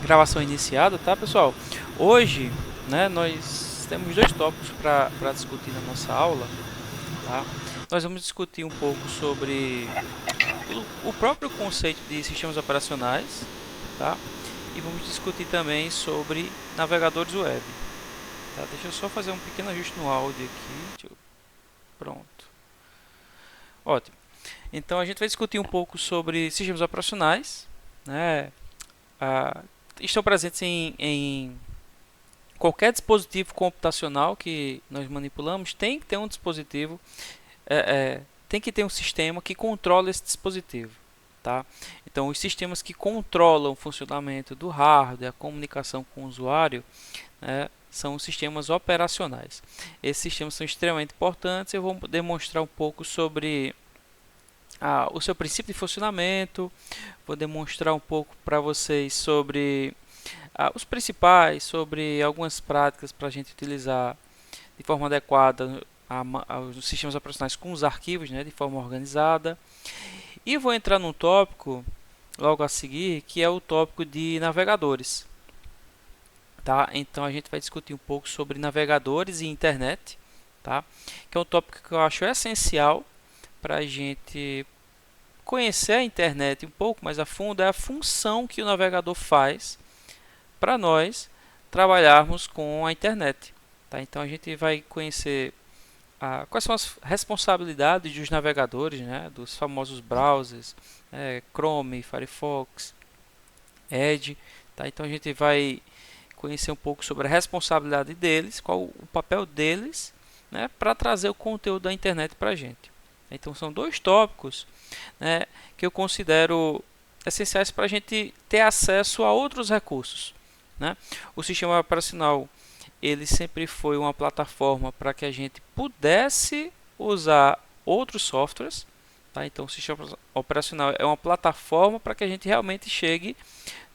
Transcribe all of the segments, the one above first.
Gravação iniciada, tá, pessoal? Hoje, né, nós temos dois tópicos para discutir na nossa aula, tá? Nós vamos discutir um pouco sobre o próprio conceito de sistemas operacionais, tá? E vamos discutir também sobre navegadores web, tá? Deixa eu só fazer um pequeno ajuste no áudio aqui. Pronto. Ótimo. Então a gente vai discutir um pouco sobre sistemas operacionais, né? Ah, estão presentes em qualquer dispositivo computacional que nós manipulamos. Tem que ter um dispositivo, tem que ter um sistema que controla esse dispositivo, tá? Então, os sistemas que controlam o funcionamento do hardware, a comunicação com o usuário, né, são os sistemas operacionais. Esses sistemas são extremamente importantes. Eu vou demonstrar um pouco sobre o seu princípio de funcionamento, vou demonstrar um pouco para vocês sobre os principais, sobre algumas práticas para a gente utilizar de forma adequada os sistemas operacionais com os arquivos, né, de forma organizada. E vou entrar num tópico logo a seguir, que é o tópico de navegadores. Tá? Então a gente vai discutir um pouco sobre navegadores e internet, tá? Que é um tópico que eu acho essencial para a gente conhecer a internet um pouco mais a fundo, é a função que o navegador faz para nós trabalharmos com a internet. Tá? Então a gente vai conhecer quais são as responsabilidades dos navegadores, né? Dos famosos browsers, Chrome, Firefox, Edge. Tá? Então a gente vai conhecer um pouco sobre a responsabilidade deles, qual o papel deles, né? Para trazer o conteúdo da internet para a gente. Então são dois tópicos, né, que eu considero essenciais para a gente ter acesso a outros recursos, né? O sistema operacional ele sempre foi uma plataforma para que a gente pudesse usar outros softwares, tá? Então o sistema operacional é uma plataforma para que a gente realmente chegue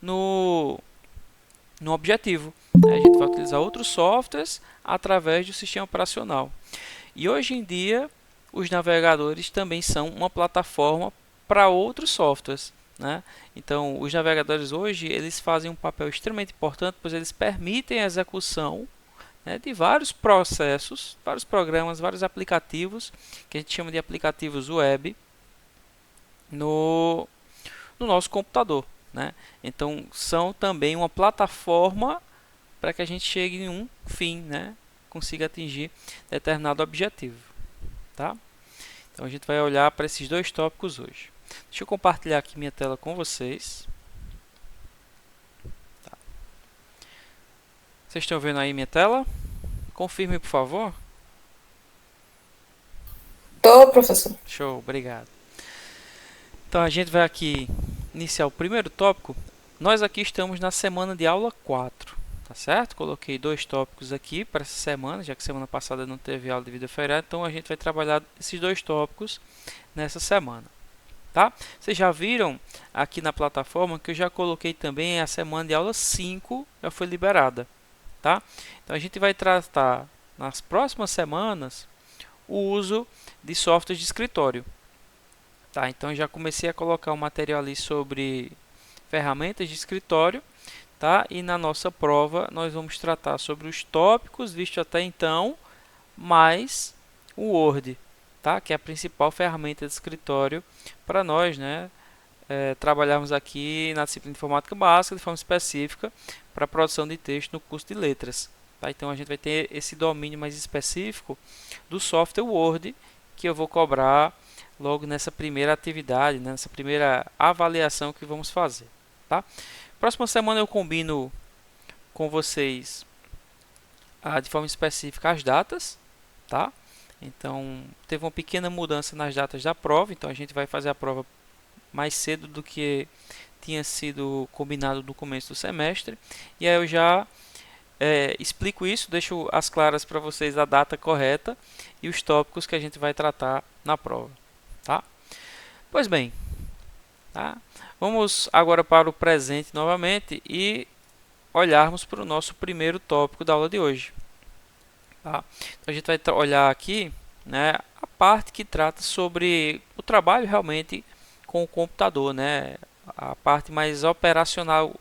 no objetivo, né? A gente vai utilizar outros softwares através do sistema operacional. E hoje em dia os navegadores também são uma plataforma para outros softwares, né? Então, os navegadores hoje eles fazem um papel extremamente importante, pois eles permitem a execução, né, de vários processos, vários programas, vários aplicativos, que a gente chama de aplicativos web, no, no nosso computador, né? Então, são também uma plataforma para que a gente chegue em um fim, né? Consiga atingir determinado objetivo, tá? Então a gente vai olhar para esses dois tópicos hoje. Deixa eu compartilhar aqui minha tela com vocês. Tá. Vocês estão vendo aí minha tela? Confirme, por favor. Tô, professor. Show, obrigado. Então a gente vai aqui iniciar o primeiro tópico. Nós aqui estamos na semana de aula 4, tá certo? Coloquei dois tópicos aqui para essa semana, já que semana passada não teve aula devido a feriado, então a gente vai trabalhar esses dois tópicos nessa semana. Tá? Vocês já viram aqui na plataforma que eu já coloquei também a semana de aula 5, já foi liberada. Tá? Então a gente vai tratar nas próximas semanas o uso de softwares de escritório. Tá? Então já comecei a colocar um material ali sobre ferramentas de escritório. Tá? E na nossa prova nós vamos tratar sobre os tópicos vistos até então, mais o Word, tá? Que é a principal ferramenta de escritório para nós, né? Trabalharmos aqui na disciplina de informática básica de forma específica para a produção de texto no curso de letras. Tá? Então a gente vai ter esse domínio mais específico do software Word que eu vou cobrar logo nessa primeira atividade, né? Nessa primeira avaliação que vamos fazer. Tá? Próxima semana eu combino com vocês de forma específica as datas, tá? Então teve uma pequena mudança nas datas da prova, então a gente vai fazer a prova mais cedo do que tinha sido combinado no começo do semestre. E aí eu já explico isso, deixo as claras para vocês a data correta e os tópicos que a gente vai tratar na prova, tá? Pois bem, tá? Vamos agora para o presente novamente e olharmos para o nosso primeiro tópico da aula de hoje. Tá? Então a gente vai olhar aqui, né, a parte que trata sobre o trabalho realmente com o computador, né, a parte mais operacional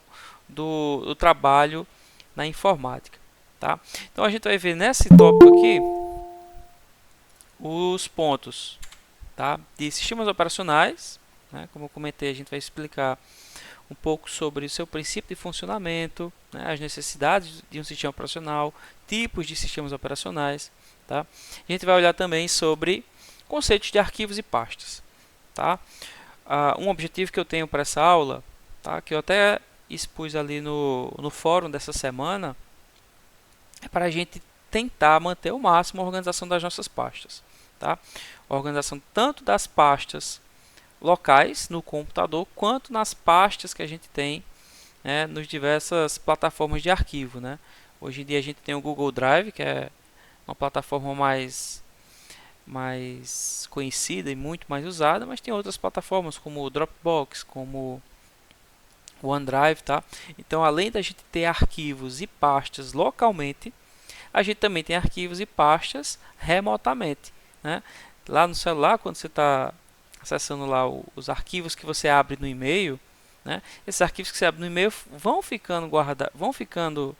do trabalho na informática, tá? Então a gente vai ver nesse tópico aqui os pontos, tá, de sistemas operacionais, né? Como eu comentei, a gente vai explicar um pouco sobre o seu princípio de funcionamento, né, as necessidades de um sistema operacional, tipos de sistemas operacionais, tá? A gente vai olhar também sobre conceitos de arquivos e pastas, tá? Um objetivo que eu tenho para essa aula, tá, que eu até expus ali no fórum dessa semana, é para a gente tentar manter ao máximo a organização das nossas pastas, tá? A organização tanto das pastas locais no computador, quanto nas pastas que a gente tem, né, nas diversas plataformas de arquivo, né? Hoje em dia a gente tem o Google Drive, que é uma plataforma mais conhecida e muito mais usada, mas tem outras plataformas como o Dropbox, como o OneDrive, tá? Então, além da gente ter arquivos e pastas localmente, a gente também tem arquivos e pastas remotamente, né? Lá no celular, quando você está acessando lá os arquivos que você abre no e-mail, né? Esses arquivos que você abre no e-mail vão ficando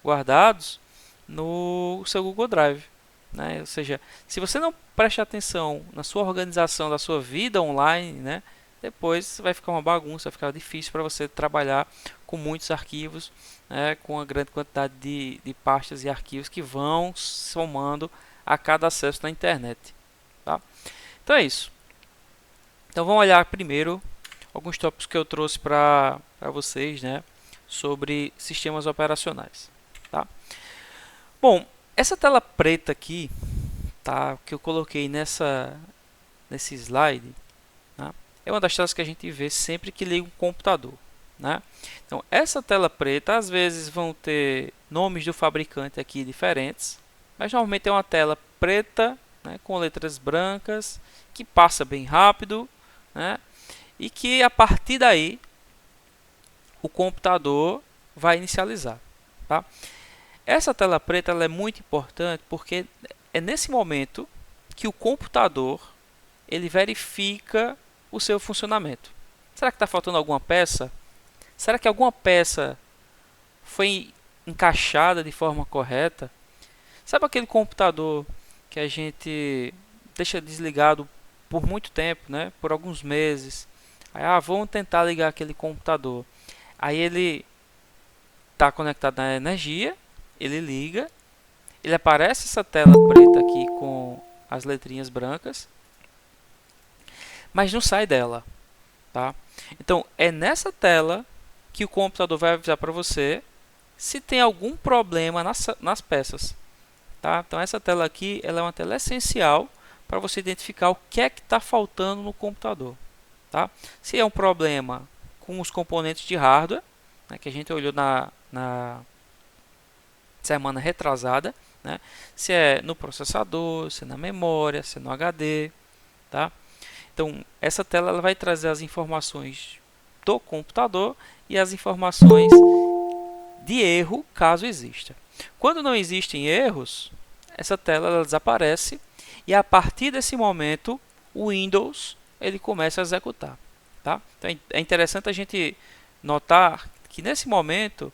guardados no seu Google Drive, né? Ou seja, se você não presta atenção na sua organização da sua vida online, né, depois vai ficar uma bagunça, vai ficar difícil para você trabalhar com muitos arquivos, né, com uma grande quantidade de pastas e arquivos que vão somando a cada acesso na internet, tá? Então é isso. Então vamos olhar primeiro alguns tópicos que eu trouxe para vocês, né, sobre sistemas operacionais, tá? Bom, essa tela preta aqui, tá, que eu coloquei nesse slide, né, é uma das telas que a gente vê sempre que liga um computador, né? Então essa tela preta às vezes vão ter nomes do fabricante aqui diferentes, mas normalmente é uma tela preta, né, com letras brancas, que passa bem rápido, né, e que a partir daí o computador vai inicializar, tá? Essa tela preta ela é muito importante porque é nesse momento que o computador ele verifica o seu funcionamento. Será que está faltando alguma peça? Será que alguma peça foi encaixada de forma correta? Sabe aquele computador que a gente deixa desligado por muito tempo, né? Por alguns meses. Aí, vamos tentar ligar aquele computador. Aí ele está conectado na energia, ele liga, ele aparece essa tela preta aqui com as letrinhas brancas, mas não sai dela, tá? Então é nessa tela que o computador vai avisar para você se tem algum problema nas peças, tá? Então essa tela aqui ela é uma tela essencial para você identificar o que é que está faltando no computador, tá? Se é um problema com os componentes de hardware, né, que a gente olhou na semana retrasada, né? Se é no processador, se é na memória, se é no HD, tá? Então essa tela ela vai trazer as informações do computador e as informações de erro, caso exista. Quando não existem erros, essa tela ela desaparece e a partir desse momento o Windows ele começa a executar, tá? Então é interessante a gente notar que nesse momento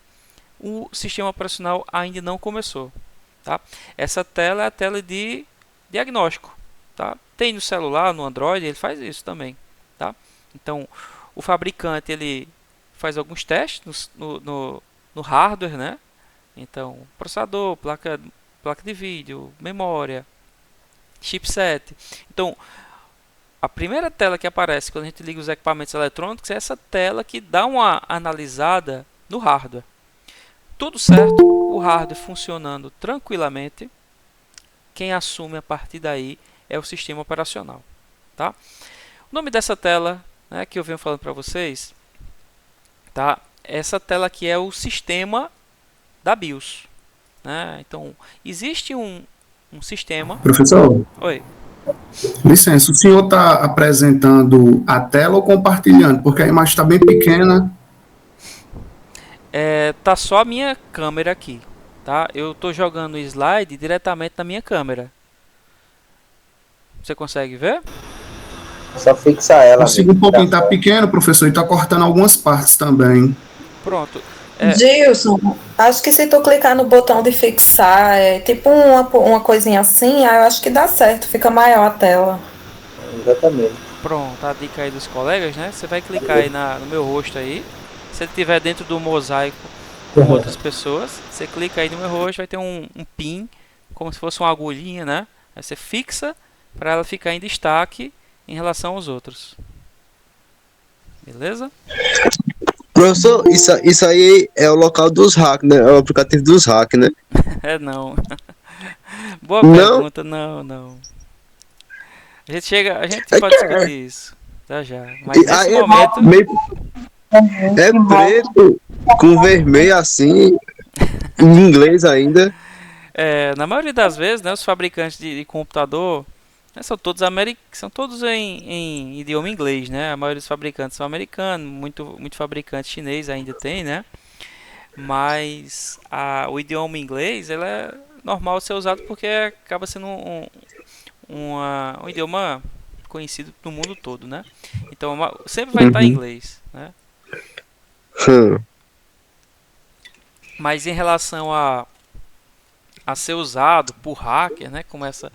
o sistema operacional ainda não começou, tá? Essa tela é a tela de diagnóstico, tá? Tem no celular, no Android, ele faz isso também, tá? Então o fabricante ele faz alguns testes no hardware, né? Então processador, placa de vídeo, memória, chipset. Então a primeira tela que aparece quando a gente liga os equipamentos eletrônicos é essa tela que dá uma analisada no hardware. Tudo certo, o hardware funcionando tranquilamente, quem assume a partir daí é o sistema operacional, tá? O nome dessa tela, né, que eu venho falando para vocês, tá? Essa tela aqui é o sistema da BIOS, né? Então existe um sistema. Professor, Oi. licença, o senhor está apresentando a tela ou compartilhando? Porque a imagem está bem pequena. Tá só a minha câmera aqui, tá? Eu estou jogando o slide diretamente na minha câmera. Você consegue ver? Só fixa ela. Consigo um pouquinho, está pequeno, professor, e está cortando algumas partes também. Pronto. É, Gilson, acho que se tu clicar no botão de fixar, é tipo uma coisinha assim, aí eu acho que dá certo, fica maior a tela. Exatamente. pronto, a dica aí dos colegas, né? Você vai clicar aí no meu rosto aí. Se ele estiver dentro do mosaico com outras pessoas, você clica aí no meu rosto, vai ter um pin, como se fosse uma agulhinha, né? Aí você fixa para ela ficar em destaque em relação aos outros. Beleza? Professor, isso aí é o local dos hacks, né? É o aplicativo dos hacks, né? É não. Boa Não, pergunta, não, não. A gente é pode que discutir isso. Já já. Mas nesse aí é momento, meio é preto com vermelho assim, em inglês ainda. na maioria das vezes, né, os fabricantes de computador, né, são todos em idioma inglês, né? A maioria dos fabricantes são americanos, muito fabricante chinês ainda tem, né? Mas o idioma inglês, ele é normal ser usado porque acaba sendo um idioma conhecido no mundo todo, né? Então sempre vai estar em Uhum. inglês, né? Hum. Mas em relação a ser usado por hacker, né? Como essa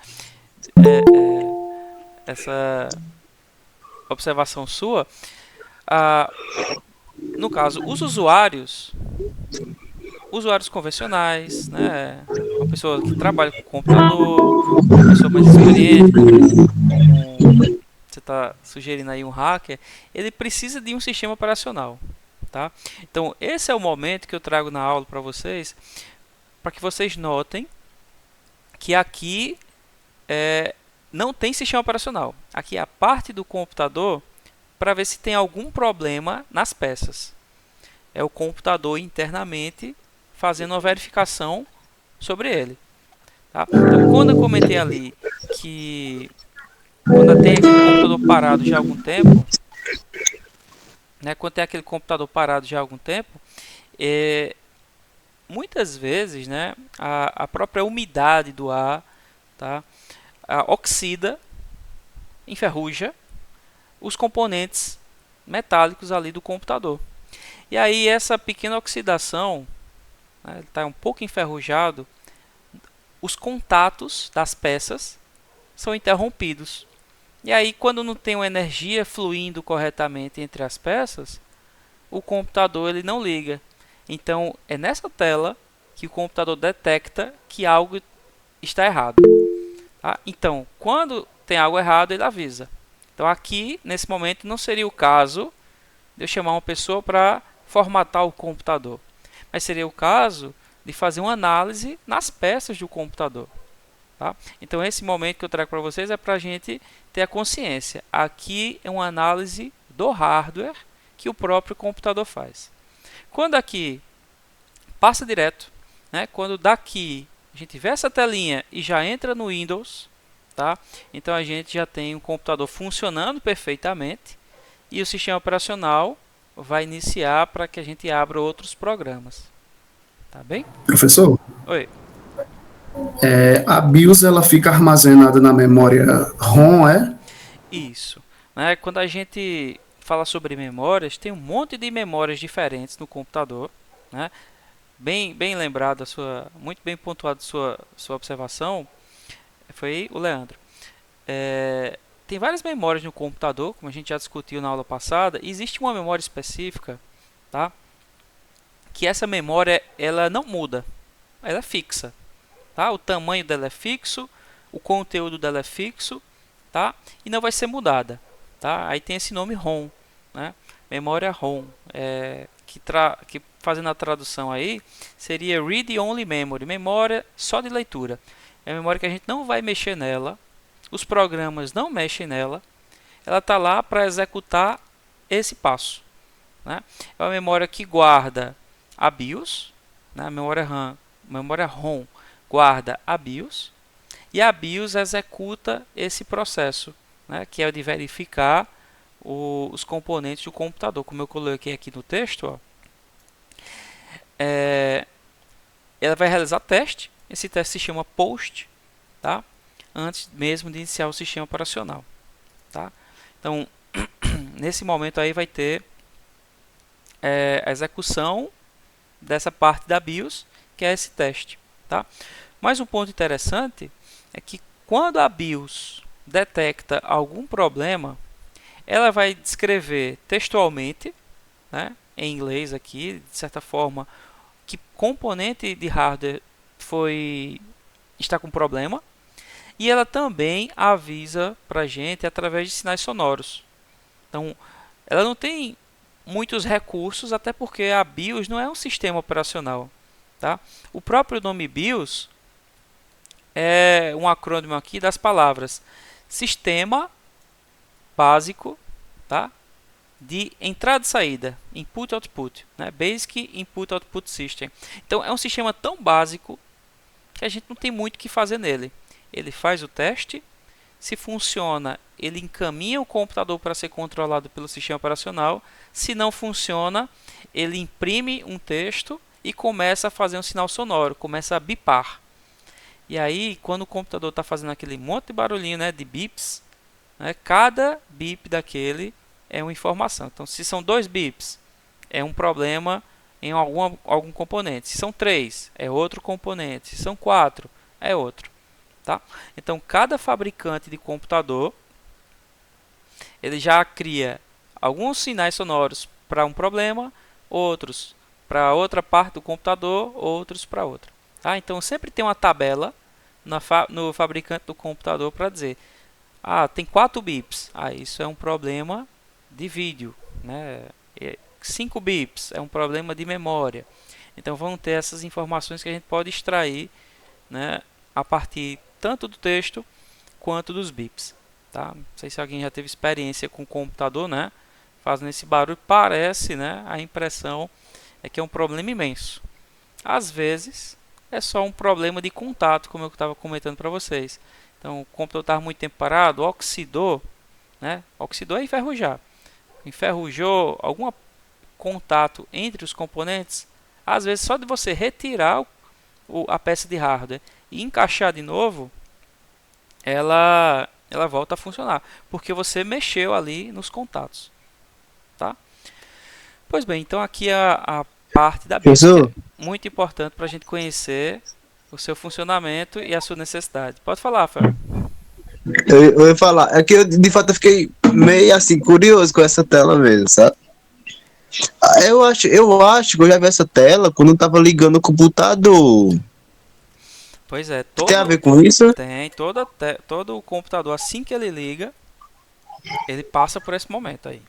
observação sua, ah, no caso, os usuários convencionais, né? Uma pessoa que trabalha com computador, uma pessoa mais experiente, como você está sugerindo aí um hacker, ele precisa de um sistema operacional, tá? Então esse é o momento que eu trago na aula para vocês, para que vocês notem que aqui não tem sistema operacional. Aqui é a parte do computador para ver se tem algum problema nas peças. É o computador internamente fazendo uma verificação sobre ele. Tá? Então, quando eu comentei ali que quando tem aquele computador parado já há algum tempo, né, quando tem aquele computador parado já há algum tempo, é, muitas vezes, né, a própria umidade do ar, tá, oxida, enferruja os componentes metálicos ali do computador. E aí essa pequena oxidação, né, ele está um pouco enferrujado, os contatos das peças são interrompidos. E aí quando não tem uma energia fluindo corretamente entre as peças, o computador ele não liga. Então é nessa tela que o computador detecta que algo está errado. Tá? Então quando tem algo errado ele avisa. Então aqui nesse momento não seria o caso de eu chamar uma pessoa para formatar o computador, mas seria o caso de fazer uma análise nas peças do computador. Tá? Então esse momento que eu trago para vocês é para a gente ter a consciência. Aqui é uma análise do hardware que o próprio computador faz. Quando aqui passa direto, né? Quando daqui a gente vê essa telinha e já entra no Windows, tá? Então a gente já tem um computador funcionando perfeitamente e o sistema operacional vai iniciar para que a gente abra outros programas. Tá bem? Professor, Oi. a BIOS ela fica armazenada na memória ROM, é? Isso. Né? Quando a gente fala sobre memórias, tem um monte de memórias diferentes no computador. Né? Bem lembrado, muito bem pontuado sua observação. Foi o Leandro. Tem várias memórias no computador, como a gente já discutiu na aula passada. Existe uma memória específica, tá? Que essa memória ela não muda, ela é fixa. Tá? O tamanho dela é fixo, o conteúdo dela é fixo, tá? E não vai ser mudada. Tá? Aí tem esse nome ROM, né? Memória ROM, que fazendo a tradução aí seria Read Only Memory, memória só de leitura. É a memória que a gente não vai mexer nela, os programas não mexem nela, ela está lá para executar esse passo. Né? É uma memória que guarda a BIOS, né? A memória ROM guarda a BIOS e a BIOS executa esse processo, né? Que é o de verificar os componentes do computador. Como eu coloquei aqui no texto, ó, ela vai realizar teste. Esse teste se chama POST, tá? Antes mesmo de iniciar o sistema operacional. Tá? Então, nesse momento aí vai ter a execução dessa parte da BIOS, que é esse teste, tá? Mas um ponto interessante é que quando a BIOS detecta algum problema, ela vai descrever textualmente, né, em inglês aqui, de certa forma, que componente de hardware está com problema, e ela também avisa para a gente através de sinais sonoros. Então, ela não tem muitos recursos, até porque a BIOS não é um sistema operacional, tá? O próprio nome BIOS é um acrônimo aqui das palavras Sistema Básico, tá? De entrada e saída, Input Output, né? Basic Input Output System. Então é um sistema tão básico que a gente não tem muito o que fazer nele. Ele faz o teste, se funciona, ele encaminha o computador para ser controlado pelo sistema operacional. Se não funciona, ele imprime um texto e começa a fazer um sinal sonoro, começa a bipar. E aí, quando o computador está fazendo aquele monte de barulhinho, né, de bips, né, cada bip daquele é uma informação. Então, se são 2 bips, é um problema em algum componente. Se são 3, é outro componente. Se são 4, é outro. Tá? Então, cada fabricante de computador ele já cria alguns sinais sonoros para um problema, outros para outra parte do computador, outros para outra. Tá? Então, sempre tem uma tabela no fabricante do computador para dizer: tem 4 bips. Isso é um problema de vídeo, né? 5 bips é um problema de memória. Então vão ter essas informações que a gente pode extrair, né, a partir tanto do texto quanto dos bips, tá? Não sei se alguém já teve experiência com o computador, né, fazendo esse barulho. Parece, né, a impressão é que é um problema imenso. Às vezes é só um problema de contato, como eu estava comentando para vocês. Então o computador estava muito tempo parado, oxidou, né? Oxidou é enferrujar. Enferrujou algum contato entre os componentes. Às vezes só de você retirar a peça de hardware e encaixar de novo, ela volta a funcionar, porque você mexeu ali nos contatos, tá? Pois bem, então aqui a parte da BIOS, que é muito importante para a gente conhecer o seu funcionamento e a sua necessidade. Pode falar, Fer. Eu ia falar, é que eu de fato eu fiquei meio assim curioso com essa tela mesmo, sabe? Eu acho que eu já vi essa tela quando eu tava ligando o computador. Pois é, Tem a ver com isso? Tem, todo o computador, assim que ele liga, ele passa por esse momento aí.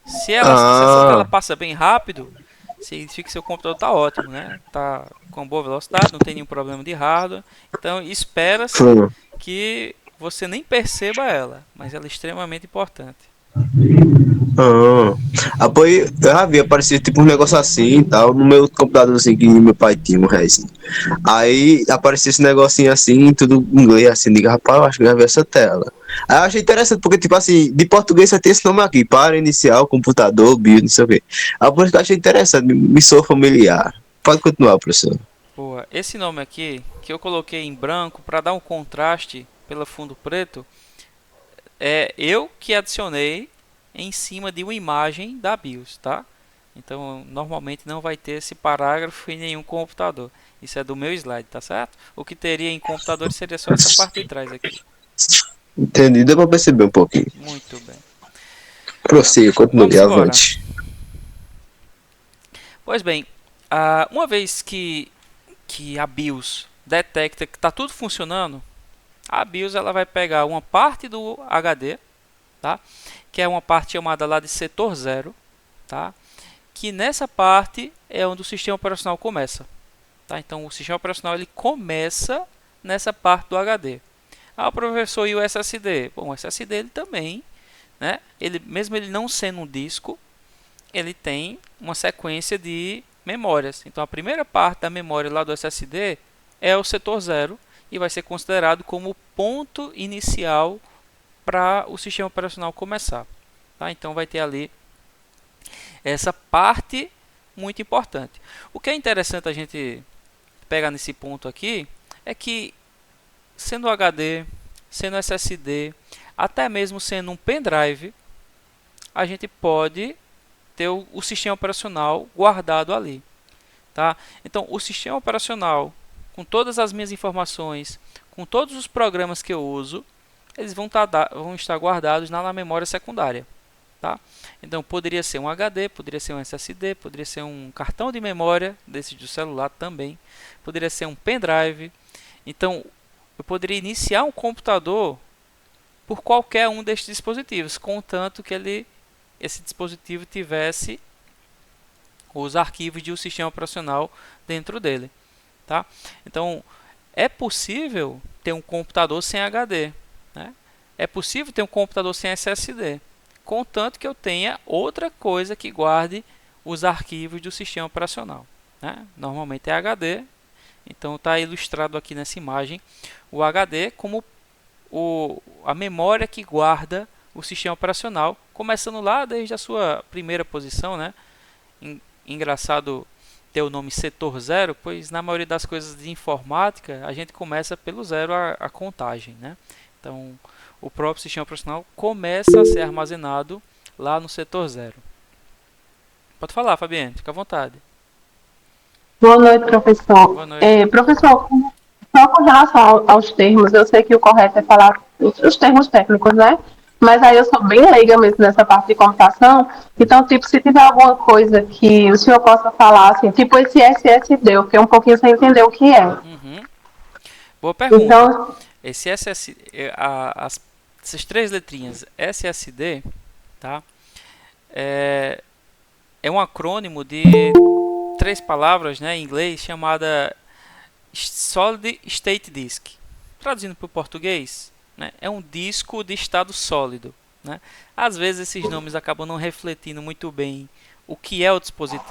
Se essa tela passa bem rápido, significa que seu computador está ótimo, né? Tá com boa velocidade, não tem nenhum problema de hardware. Então espera-se que você nem perceba ela, mas ela é extremamente importante. Eu já vi, aparecia tipo um negócio assim e tal, no meu computador assim que meu pai tinha, um resto. Aí aparecia esse negocinho assim, tudo em inglês, assim, diga, rapaz, eu acho que eu já vi essa tela. Aí eu achei interessante, porque tipo assim, de português só tem esse nome aqui, para iniciar o computador, BIOS, não sei o quê. Aí por isso que eu achei interessante, me sou familiar. Pode continuar, professor. Boa, esse nome aqui, que eu coloquei em branco para dar um contraste pelo fundo preto, é eu que adicionei em cima de uma imagem da BIOS, tá? Então, normalmente não vai ter esse parágrafo em nenhum computador. Isso é do meu slide, tá certo? O que teria em computadores seria só essa parte de trás aqui. Entendi, deu pra perceber um pouquinho. Muito bem. Prossiga, continue, avante. Pois bem, uma vez que a BIOS detecta que está tudo funcionando, a BIOS ela vai pegar uma parte do HD, tá? Que é uma parte chamada lá de setor 0, tá? Que nessa parte é onde o sistema operacional começa, tá? Então o sistema operacional ele começa nessa parte do HD. O professor, e o SSD? Bom, o SSD ele também, né? Mesmo ele não sendo um disco, ele tem uma sequência de memórias. Então a primeira parte da memória lá do SSD é o setor 0 e vai ser considerado como o ponto inicial para o sistema operacional começar, tá? Então vai ter ali essa parte muito importante. O que é interessante a gente pegar nesse ponto aqui é que, sendo HD, sendo SSD, até mesmo sendo um pendrive, a gente pode ter o sistema operacional guardado ali. tá? Então, o sistema operacional, com todas as minhas informações, com todos os programas que eu uso, eles vão estar guardados na memória secundária, tá? Então, poderia ser um HD, poderia ser um SSD, poderia ser um cartão de memória desse do celular também, poderia ser um pendrive. Então, eu poderia iniciar um computador por qualquer um destes dispositivos, contanto que esse dispositivo tivesse os arquivos de um sistema operacional dentro dele, tá? Então, é possível ter um computador sem HD, né? É possível ter um computador sem SSD, contanto que eu tenha outra coisa que guarde os arquivos do sistema operacional, né? Normalmente é HD, então está ilustrado aqui nessa imagem o HD como a memória que guarda o sistema operacional, começando lá desde a sua primeira posição, né? Engraçado ter o nome setor 0, pois na maioria das coisas de informática a gente começa pelo zero a contagem, né? Então, o próprio sistema operacional começa a ser armazenado lá no setor 0. Pode falar, Fabiane, fica à vontade. Boa noite, professor. Boa noite. Professor, só com relação aos termos, eu sei que o correto é falar os termos técnicos, né? Mas aí eu sou bem leiga mesmo nessa parte de computação. Então, tipo, se tiver alguma coisa que o senhor possa falar, assim, tipo esse SSD, eu fiquei um pouquinho sem entender o que é. Boa pergunta. Então, Esse essas três letrinhas SSD, tá? É um acrônimo de 3 palavras, né, em inglês, chamada Solid State Disk. Traduzindo para o português, né, é um disco de estado sólido, né? Às vezes esses nomes acabam não refletindo muito bem o que é o dispositivo,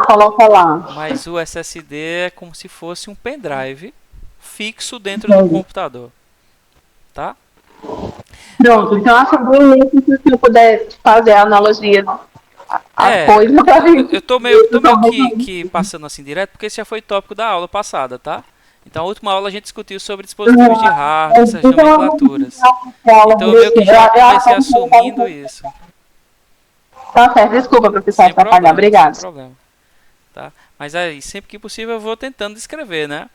coloca lá. mas o SSD é como se fosse um pendrive fixo dentro do computador, tá? Pronto, então acho bonito se o senhor puder fazer a analogia coisa. Eu tô meio que passando assim direto, porque esse já foi tópico da aula passada, tá? Então, a última aula a gente discutiu sobre dispositivos de hardware, essas nomenclaturas. Então, eu meio que já comecei assumindo isso. Tá certo, desculpa, professor, atrapalhar, obrigado. Sem problema, tá? Mas aí, sempre que possível, eu vou tentando descrever, né?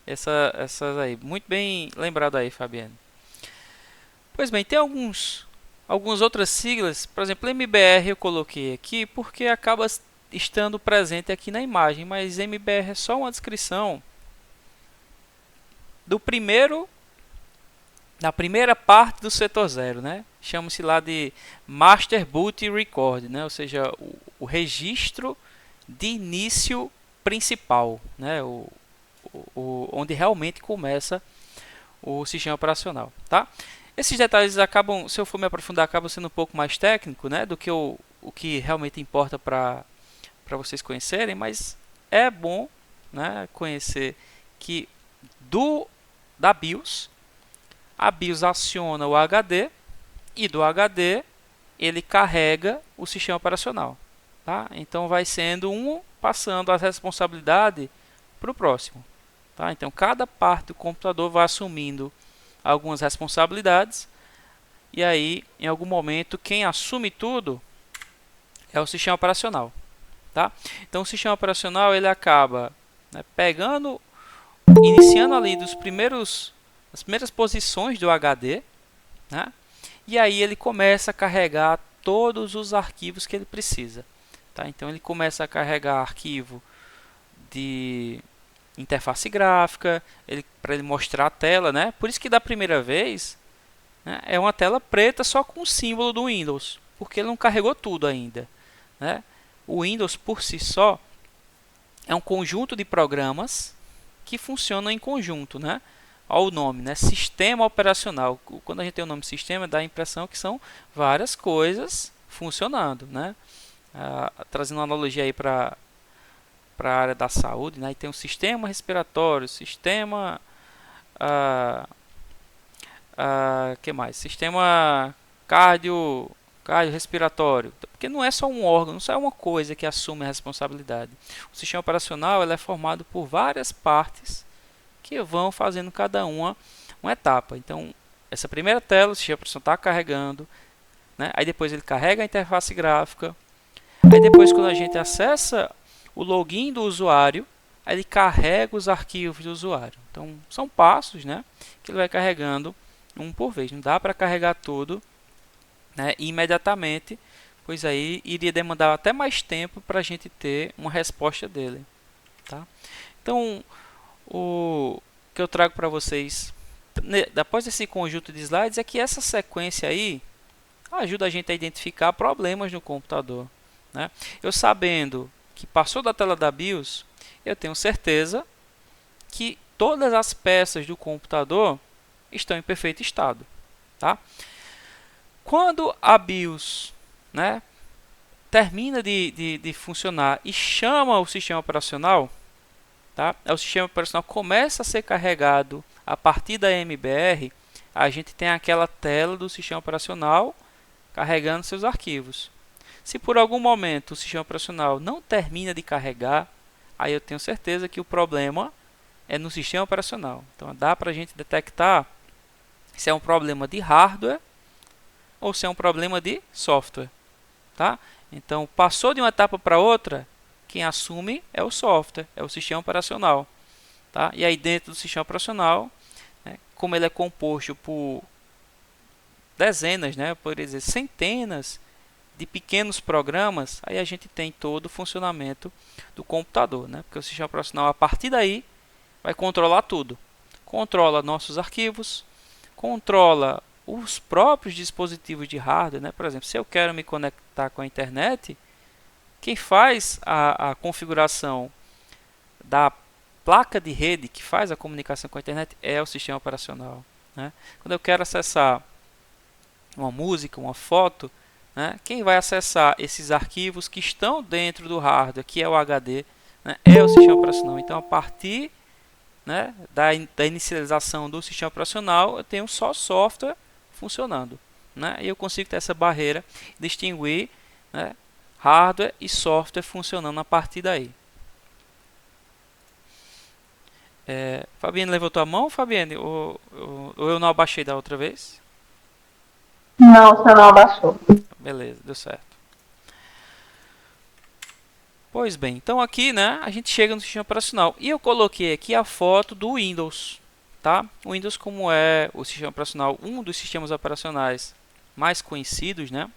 Essas aí. Muito bem lembrado aí, Fabiane. Pois bem, tem algumas outras siglas. Por exemplo, MBR eu coloquei aqui porque acaba estando presente aqui na imagem, mas MBR é só uma descrição da primeira parte do setor 0, né? Chama-se lá de Master Boot Record, né? Ou seja, o registro de início principal, né? Onde realmente começa o sistema operacional, tá? Esses detalhes acabam, se eu for me aprofundar, acabam sendo um pouco mais técnico, né? Do que o que realmente importa para vocês conhecerem, mas é bom, né, conhecer que da BIOS, a BIOS aciona o HD e do HD ele carrega o sistema operacional, tá? Então vai sendo passando a responsabilidade para o próximo, tá? Então cada parte do computador vai assumindo algumas responsabilidades e aí em algum momento quem assume tudo é o sistema operacional, tá? Então o sistema operacional ele acaba, né, iniciando ali as primeiras posições do HD, né? E aí ele começa a carregar todos os arquivos que ele precisa, tá? Então ele começa a carregar arquivo de interface gráfica, para ele mostrar a tela, né? Por isso que da primeira vez, né, é uma tela preta só com o símbolo do Windows, porque ele não carregou tudo ainda, né? O Windows por si só é um conjunto de programas que funcionam em conjunto, né? Olha o nome, né? Sistema operacional. Quando a gente tem o nome sistema, dá a impressão que são várias coisas funcionando, né? Trazendo uma analogia aí para a área da saúde, né? E tem um sistema respiratório, sistema que mais? Sistema cardiorrespiratório, porque não é só um órgão, não só é uma coisa que assume a responsabilidade. O sistema operacional ele é formado por várias partes que vão fazendo cada uma etapa. Então, essa primeira tela, o sistema operacional está carregando, né? Aí depois ele carrega a interface gráfica. Aí depois, quando a gente acessa o login do usuário, aí ele carrega os arquivos do usuário. Então, são passos, né, que ele vai carregando um por vez. Não dá para carregar tudo, né, imediatamente, pois aí iria demandar até mais tempo para a gente ter uma resposta dele. Tá? Então, o que eu trago para vocês, depois desse conjunto de slides, é que essa sequência aí ajuda a gente a identificar problemas no computador. Né? Eu sabendo que passou da tela da BIOS, eu tenho certeza que todas as peças do computador estão em perfeito estado. Tá? Quando a BIOS, né, termina de funcionar e chama o sistema operacional, tá? O sistema operacional começa a ser carregado a partir da MBR, a gente tem aquela tela do sistema operacional carregando seus arquivos. Se por algum momento o sistema operacional não termina de carregar, aí eu tenho certeza que o problema é no sistema operacional. Então dá para a gente detectar se é um problema de hardware ou se é um problema de software. Tá? Então passou de uma etapa para outra, quem assume é o software, é o sistema operacional. Tá? E aí dentro do sistema operacional, né, como ele é composto por dezenas, né, por dizer, centenas de pequenos programas, aí a gente tem todo o funcionamento do computador, né? Porque o sistema operacional, a partir daí, vai controlar tudo. Controla nossos arquivos, controla os próprios dispositivos de hardware, né? Por exemplo, se eu quero me conectar com a internet, quem faz a configuração da placa de rede que faz a comunicação com a internet é o sistema operacional. Né? Quando eu quero acessar uma música, uma foto, né? Quem vai acessar esses arquivos que estão dentro do hardware, que é o HD, né? É o sistema operacional. Então, a partir, né, da inicialização do sistema operacional, eu tenho só software funcionando. Né? E eu consigo ter essa barreira, distinguir, né, hardware e software funcionando a partir daí. Fabiane levantou a mão, Fabiane? Ou eu não abaixei da outra vez? Não, você não abaixou. Beleza, deu certo. Pois bem, então aqui, né, a gente chega no sistema operacional. E eu coloquei aqui a foto do Windows. Tá? O Windows, como é o sistema operacional, um dos sistemas operacionais mais conhecidos, né?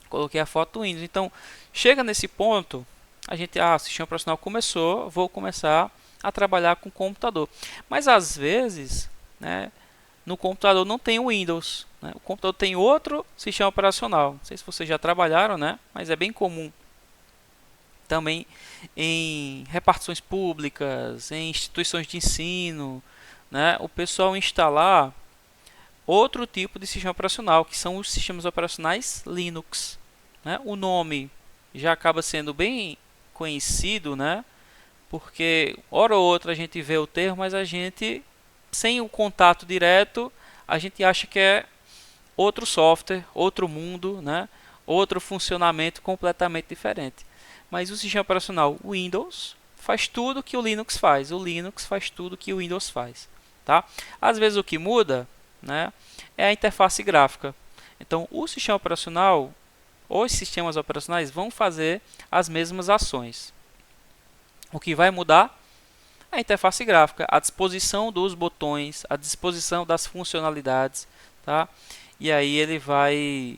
Coloquei a foto do Windows. Então, chega nesse ponto, a gente, o sistema operacional começou, vou começar a trabalhar com o computador. Mas às vezes, né, no computador não tem o Windows, né? O computador tem outro sistema operacional. Não sei se vocês já trabalharam, né? Mas é bem comum também em repartições públicas, em instituições de ensino, né, o pessoal instalar outro tipo de sistema operacional, que são os sistemas operacionais Linux. Né? O nome já acaba sendo bem conhecido, né? Porque hora ou outra a gente vê o termo, mas a gente, sem o contato direto, a gente acha que é outro software, outro mundo, né? Outro funcionamento completamente diferente. Mas o sistema operacional Windows faz tudo que o Linux faz. O Linux faz tudo que o Windows faz. Tá? Às vezes o que muda, né, é a interface gráfica. Então, o sistema operacional, os sistemas operacionais vão fazer as mesmas ações. O que vai mudar é a interface gráfica, a disposição dos botões, a disposição das funcionalidades. Tá? E aí ele vai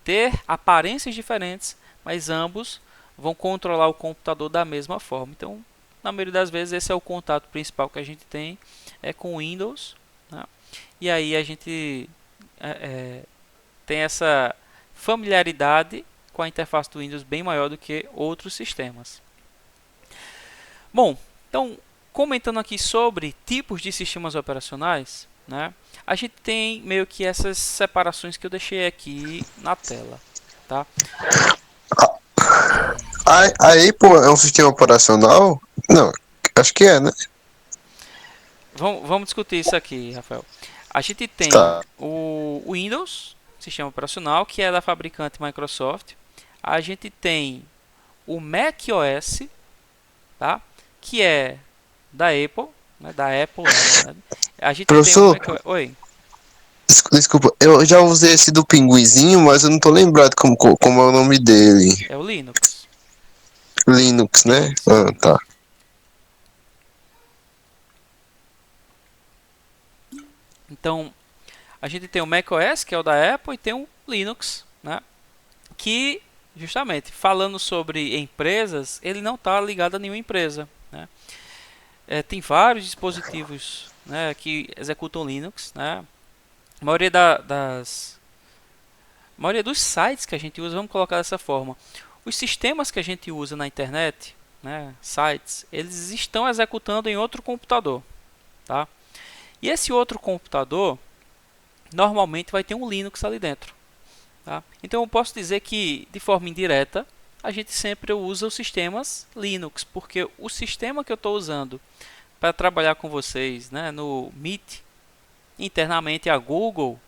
ter aparências diferentes, mas ambos vão controlar o computador da mesma forma. Então, na maioria das vezes, esse é o contato principal que a gente tem com o Windows. Né? E aí a gente tem essa familiaridade com a interface do Windows bem maior do que outros sistemas. Bom, então, comentando aqui sobre tipos de sistemas operacionais, né, a gente tem meio que essas separações que eu deixei aqui na tela. Tá? Aí, pô, é um sistema operacional? Não, acho que é, né? Vamos discutir isso aqui, Rafael. A gente tem o Windows, sistema operacional, que é da fabricante Microsoft. A gente tem o macOS, tá? Que é da Apple, né? Da Apple, né? A gente Professor, tem o macOS. Oi. Desculpa, eu já usei esse do pinguizinho, mas eu não tô lembrado como é o nome dele. É o Linux. Linux, né? Ah, tá. Então, a gente tem o macOS, que é o da Apple, e tem o Linux, né? Que, justamente, falando sobre empresas, ele não está ligado a nenhuma empresa, né? Tem vários dispositivos, né, que executam Linux, né? A maioria a maioria dos sites que a gente usa, vamos colocar dessa forma, os sistemas que a gente usa na internet, né, sites, eles estão executando em outro computador, tá? E esse outro computador normalmente vai ter um Linux ali dentro, tá? Então eu posso dizer que, de forma indireta, a gente sempre usa os sistemas Linux, porque o sistema que eu estou usando para trabalhar com vocês, né, no Meet, internamente a Google,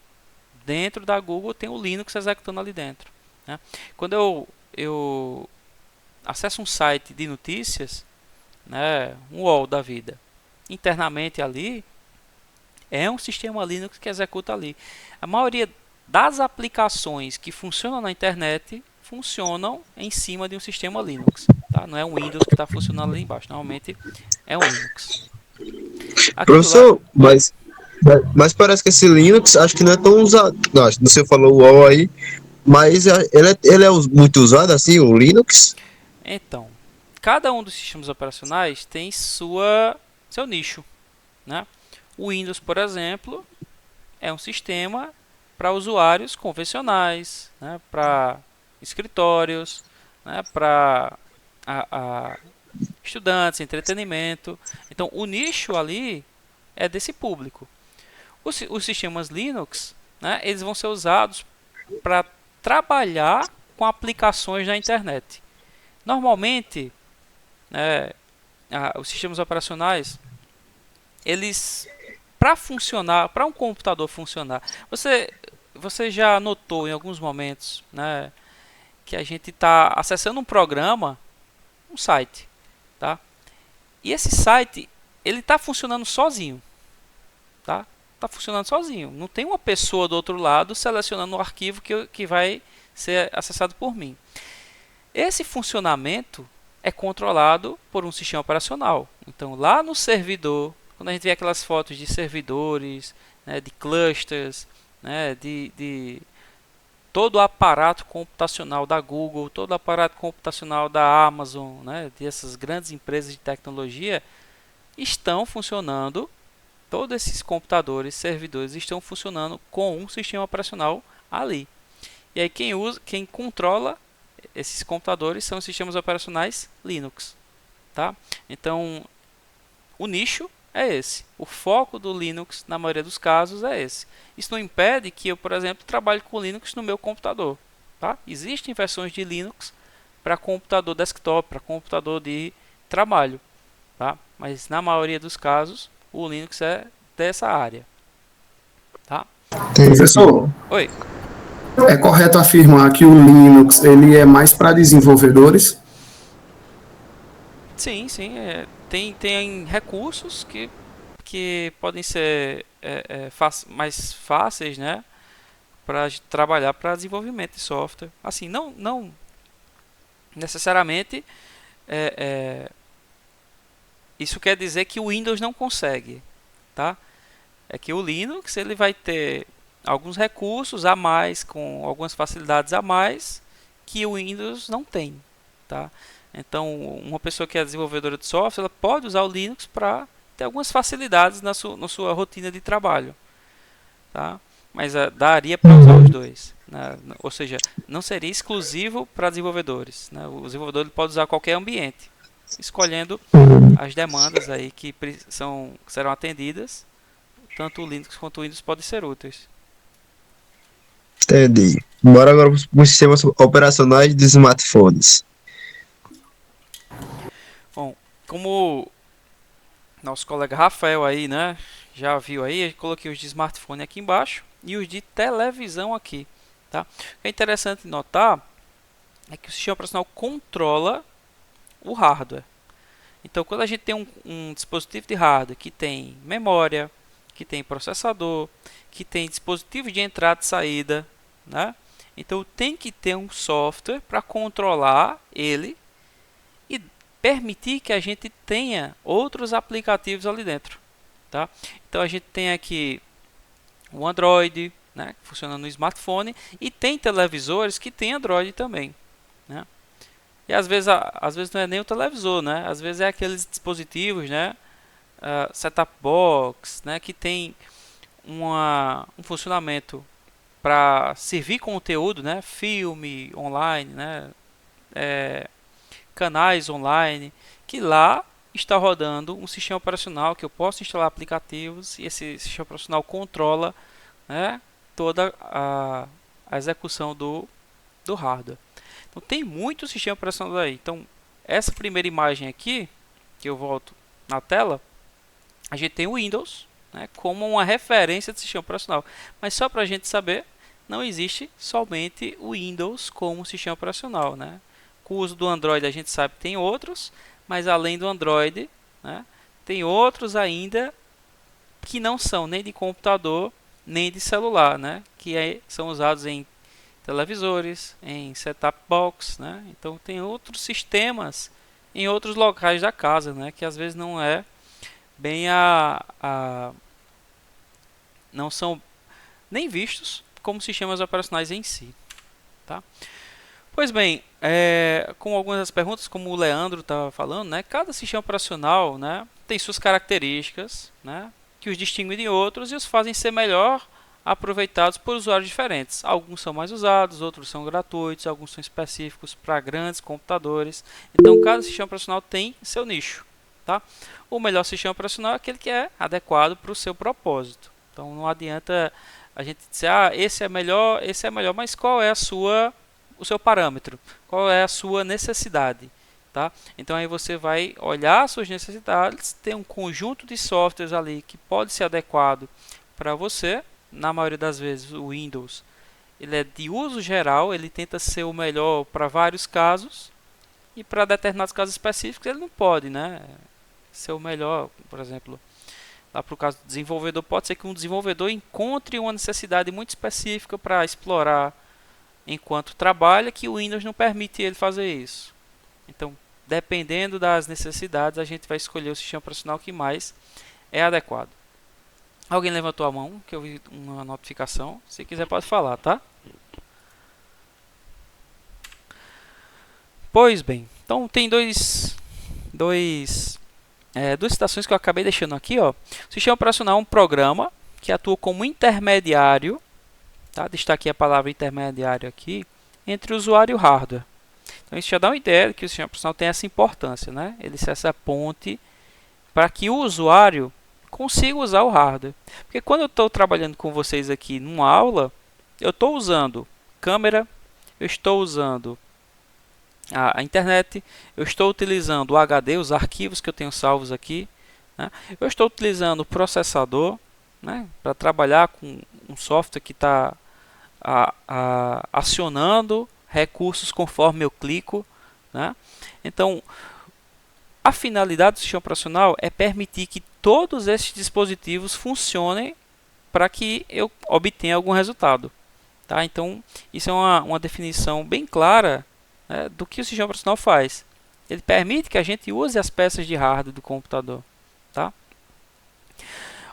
dentro da Google tem o Linux executando ali dentro, né? Quando eu acesso um site de notícias, né, um UOL da vida, internamente ali é um sistema Linux que executa ali. A maioria das aplicações que funcionam na internet funcionam em cima de um sistema Linux, tá? Não é um Windows que está funcionando ali embaixo, normalmente é um Linux. Aqui do lado, Professor, mas parece que esse Linux acho que não é tão usado. Não, acho que você falou o UOL aí, mas ele é muito usado assim, o Linux? então, cada um dos sistemas operacionais tem seu nicho, né? O Windows, por exemplo, é um sistema para usuários convencionais, né? Para escritórios, né? Para estudantes, entretenimento. Então, o nicho ali é desse público. Os sistemas Linux, né? Eles vão ser usados para trabalhar com aplicações na internet. Normalmente, né, os sistemas operacionais, eles, para funcionar, para um computador funcionar, você já notou em alguns momentos, né, que a gente está acessando um programa, um site, tá? E esse site ele está funcionando sozinho, tá? Está funcionando sozinho. Não tem uma pessoa do outro lado selecionando o arquivo que vai ser acessado por mim. Esse funcionamento é controlado por um sistema operacional. Então, lá no servidor, quando a gente vê aquelas fotos de servidores, né, de clusters, né, de todo o aparato computacional da Google, todo o aparato computacional da Amazon, né, dessas grandes empresas de tecnologia, estão funcionando, todos esses computadores, servidores, estão funcionando com um sistema operacional ali. E aí quem controla esses computadores são os sistemas operacionais Linux, tá? Então, o nicho é esse. O foco do Linux, na maioria dos casos, é esse. Isso não impede que eu, por exemplo, trabalhe com Linux no meu computador, tá? Existem versões de Linux para computador desktop, para computador de trabalho, tá? Mas na maioria dos casos, o Linux é dessa área, tá? Professor, Oi. é correto afirmar que o Linux ele é mais para desenvolvedores? Sim, sim. Tem recursos que podem ser mais fáceis, né, para trabalhar para desenvolvimento de software. Assim, não necessariamente isso quer dizer que o Windows não consegue, tá? É que o Linux ele vai ter alguns recursos a mais, com algumas facilidades a mais que o Windows não tem, tá? Então, uma pessoa que é desenvolvedora de software, ela pode usar o Linux para ter algumas facilidades na sua rotina de trabalho, tá? Mas daria para usar os dois, né? Ou seja, não seria exclusivo para desenvolvedores, né? O desenvolvedor ele pode usar qualquer ambiente, escolhendo as demandas aí que serão atendidas. Tanto o Linux quanto o Windows podem ser úteis. Entendi. Bora agora para os sistemas operacionais de smartphones. Bom, como nosso colega Rafael aí, né, já viu aí, eu coloquei os de smartphone aqui embaixo e os de televisão aqui, tá? O que é interessante notar é que o sistema operacional controla o hardware. Então, quando a gente tem um dispositivo de hardware que tem memória, que tem processador, que tem dispositivos de entrada e saída, né? Então tem que ter um software para controlar ele e permitir que a gente tenha outros aplicativos ali dentro, tá? Então a gente tem aqui o Android, né, que funciona no smartphone, e tem televisores que tem Android também, né? E às vezes não é nem o televisor, né? Às vezes é aqueles dispositivos, né, set-top box, né, que tem um funcionamento para servir conteúdo, né, filme online, né, canais online, que lá está rodando um sistema operacional que eu posso instalar aplicativos e esse sistema operacional controla, né, toda a execução do hardware. Então tem muito sistema operacional aí. Então essa primeira imagem aqui, que eu volto na tela, a gente tem o Windows, né, como uma referência de sistema operacional. Mas só para a gente saber, não existe somente o Windows como sistema operacional, né? Com o uso do Android a gente sabe que tem outros, mas além do Android, né, tem outros ainda que não são nem de computador nem de celular, né, que são usados em televisores, em set-top box, né? Então tem outros sistemas em outros locais da casa, né, que às vezes não é bem não são nem vistos como sistemas operacionais em si, tá? Pois bem, com algumas das perguntas, como o Leandro estava falando, né, cada sistema operacional, né, tem suas características, né, que os distinguem de outros e os fazem ser melhor aproveitados por usuários diferentes. Alguns são mais usados, outros são gratuitos, alguns são específicos para grandes computadores. Então, cada sistema operacional tem seu nicho, tá? O melhor sistema operacional é aquele que é adequado para o seu propósito. Então, não adianta a gente dizer, esse é melhor, mas qual é o seu parâmetro? Qual é a sua necessidade? Tá? Então aí você vai olhar as suas necessidades, tem um conjunto de softwares ali que pode ser adequado para você. Na maioria das vezes o Windows ele é de uso geral, ele tenta ser o melhor para vários casos e para determinados casos específicos ele não pode, né, ser o melhor. Por exemplo, lá para o caso do desenvolvedor, pode ser que um desenvolvedor encontre uma necessidade muito específica para explorar enquanto trabalha, que o Windows não permite ele fazer isso. Então, dependendo das necessidades, a gente vai escolher o sistema operacional que mais é adequado. Alguém levantou a mão, que eu vi uma notificação. Se quiser pode falar, tá? Pois bem, então tem duas citações que eu acabei deixando aqui, ó. O sistema operacional é um programa que atua como intermediário, tá? Destaquei a palavra intermediário aqui, entre o usuário e o hardware. Então isso já dá uma ideia de que o sistema operacional tem essa importância, né? Ele ser essa ponte para que o usuário consiga usar o hardware. Porque quando eu estou trabalhando com vocês aqui numa aula, eu estou usando câmera, eu estou usando a internet, eu estou utilizando o HD, os arquivos que eu tenho salvos aqui, né? Eu estou utilizando o processador, né, para trabalhar com um software que está acionando recursos conforme eu clico, né? Então, a finalidade do sistema operacional é permitir que todos esses dispositivos funcionem para que eu obtenha algum resultado, tá? Então, isso é uma definição bem clara, né, do que o sistema operacional faz. Ele permite que a gente use as peças de hardware do computador, tá?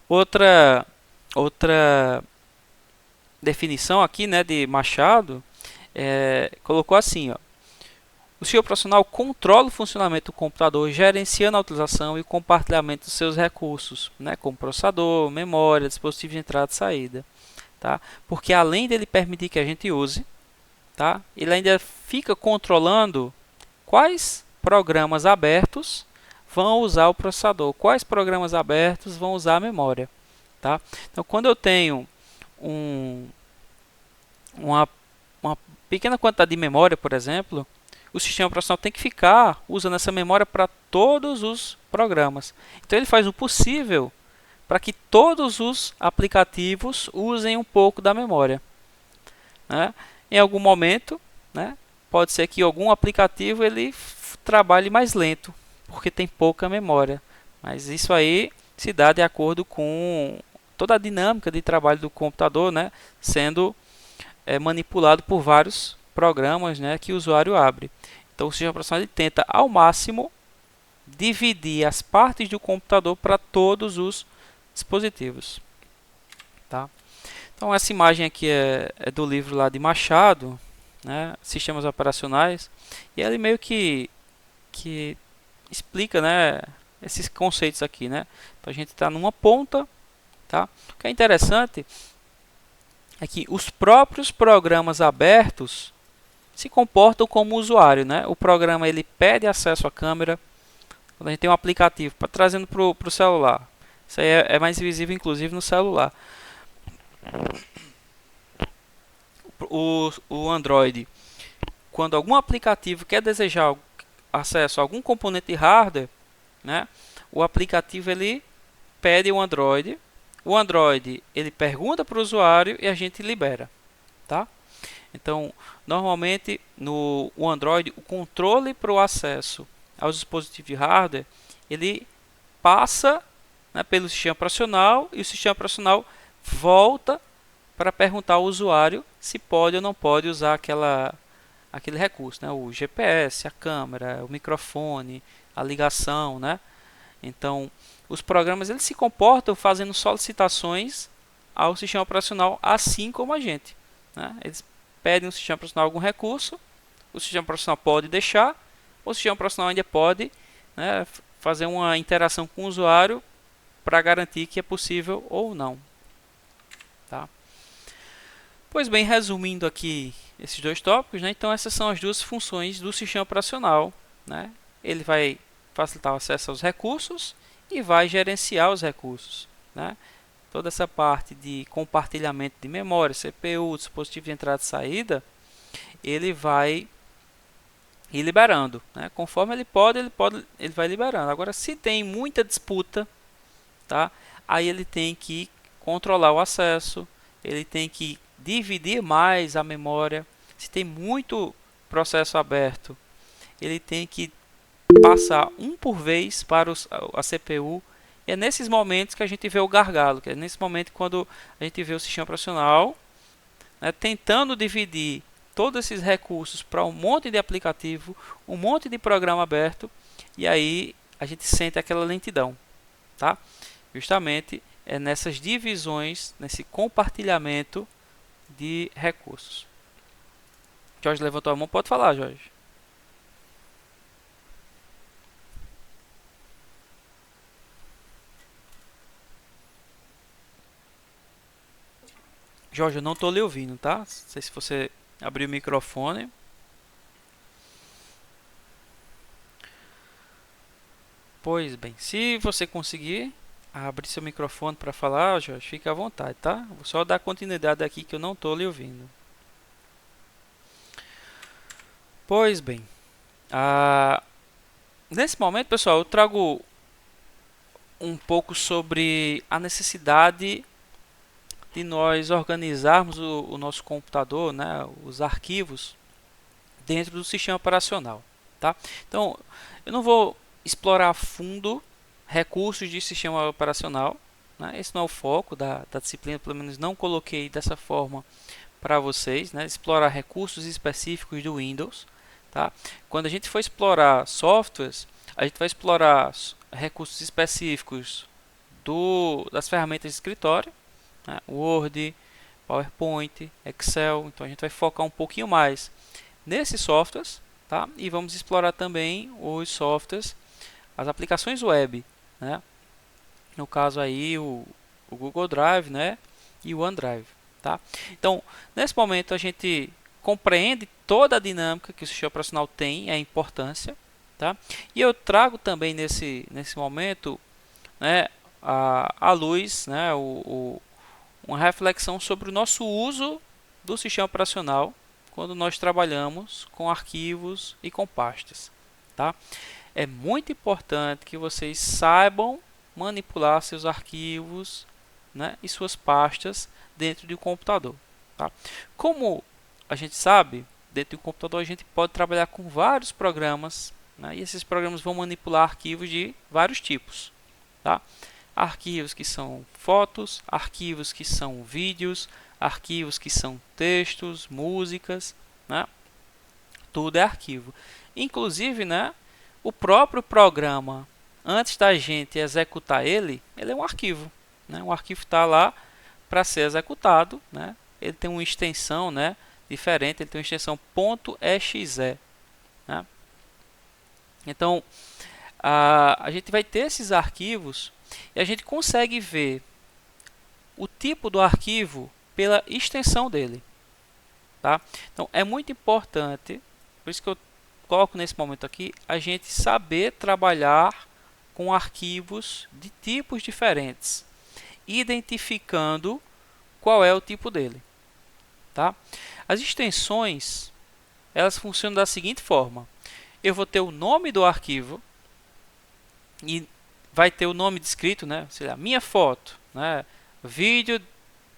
Outra definição aqui, né, de Machado, colocou assim, ó: o sistema operacional controla o funcionamento do computador, gerenciando a utilização e o compartilhamento dos seus recursos, né, como processador, memória, dispositivo de entrada e saída, tá? Porque além dele permitir que a gente use, tá, ele ainda fica controlando quais programas abertos vão usar o processador, quais programas abertos vão usar a memória, tá? Então, quando eu tenho uma pequena quantidade de memória, por exemplo, o sistema operacional tem que ficar usando essa memória para todos os programas. Então ele faz o possível para que todos os aplicativos usem um pouco da memória, né? Em algum momento, né, pode ser que algum aplicativo ele trabalhe mais lento, porque tem pouca memória. Mas isso aí se dá de acordo com toda a dinâmica de trabalho do computador, né, sendo manipulado por vários programas, né, que o usuário abre. Então o sistema operacional ele tenta ao máximo dividir as partes do computador para todos os dispositivos, tá? Então essa imagem aqui é do livro lá de Machado, né, Sistemas Operacionais, e ele meio que explica, né, esses conceitos aqui, né? Então a gente está numa ponta, tá? O que é interessante é que os próprios programas abertos se comportam como usuário, né? O programa ele pede acesso à câmera. Quando a gente tem um aplicativo trazendo para o celular, isso aí é mais visível inclusive no celular. O Android, quando algum aplicativo quer desejar acesso a algum componente de hardware, né, o aplicativo ele pede o Android ele pergunta para o usuário e a gente libera, tá? Então, normalmente no Android o controle para o acesso aos dispositivos de hardware ele passa, né, pelo sistema operacional e o sistema operacional volta para perguntar ao usuário se pode ou não pode usar aquele recurso, né? O GPS, a câmera, o microfone, a ligação, né? Então, os programas eles se comportam fazendo solicitações ao sistema operacional, assim como a gente, né? Eles pedem ao sistema operacional algum recurso, o sistema operacional pode deixar, o sistema operacional ainda pode, né, fazer uma interação com o usuário para garantir que é possível ou não, tá? Pois bem, resumindo aqui esses dois tópicos, né? Então essas são as duas funções do sistema operacional, né? Ele vai facilitar o acesso aos recursos e vai gerenciar os recursos, né? Toda essa parte de compartilhamento de memória, CPU, dispositivo de entrada e saída, ele vai ir liberando, né? Conforme ele vai liberando. Agora, se tem muita disputa, tá? Aí ele tem que controlar o acesso, ele tem que dividir mais a memória. Se tem muito processo aberto, ele tem que passar um por vez para a CPU. E é nesses momentos que a gente vê o gargalo, que é nesse momento quando a gente vê o sistema operacional, né, tentando dividir todos esses recursos para um monte de aplicativo, um monte de programa aberto, e aí a gente sente aquela lentidão, tá? Justamente é nessas divisões, nesse compartilhamento de recursos. Jorge levantou a mão, pode falar, Jorge. Jorge, eu não estou lhe ouvindo, tá? Não sei se você abriu o microfone. Pois bem, se você conseguir abrir seu microfone para falar, Jorge, fique à vontade, tá? Vou só dar continuidade aqui que eu não estou lhe ouvindo. Pois bem, nesse momento, pessoal, eu trago um pouco sobre a necessidade de nós organizarmos o nosso computador, né, os arquivos, dentro do sistema operacional, tá? Então, eu não vou explorar a fundo recursos de sistema operacional, né? Esse não é o foco da disciplina, pelo menos não coloquei dessa forma para vocês, né? Explorar recursos específicos do Windows, tá? Quando a gente for explorar softwares, a gente vai explorar recursos específicos das ferramentas de escritório, né? Word, PowerPoint, Excel. Então a gente vai focar um pouquinho mais nesses softwares, tá? E vamos explorar também os softwares, as aplicações web, né? No caso aí o Google Drive, né? E o OneDrive, tá? Então nesse momento a gente compreende toda a dinâmica que o sistema operacional tem, a importância, tá? E eu trago também nesse momento, né, a luz, né, uma reflexão sobre o nosso uso do sistema operacional quando nós trabalhamos com arquivos e com pastas, tá? É muito importante que vocês saibam manipular seus arquivos, né, e suas pastas dentro de um computador, tá? Como a gente sabe, dentro do computador a gente pode trabalhar com vários programas, né, e esses programas vão manipular arquivos de vários tipos, tá? Arquivos que são fotos, arquivos que são vídeos, arquivos que são textos, músicas, né? Tudo é arquivo. Inclusive, né, o próprio programa, antes da gente executar ele é um arquivo, né? Um arquivo está lá para ser executado, né? Ele tem uma extensão, né, diferente, ele tem uma extensão .exe, né? Então, a gente vai ter esses arquivos e a gente consegue ver o tipo do arquivo pela extensão dele, tá? Então, é muito importante, por isso que eu coloco nesse momento aqui, a gente saber trabalhar com arquivos de tipos diferentes, identificando qual é o tipo dele, tá? As extensões, elas funcionam da seguinte forma: eu vou ter o nome do arquivo e vai ter o nome descrito, né? Sei lá, minha foto, né? Vídeo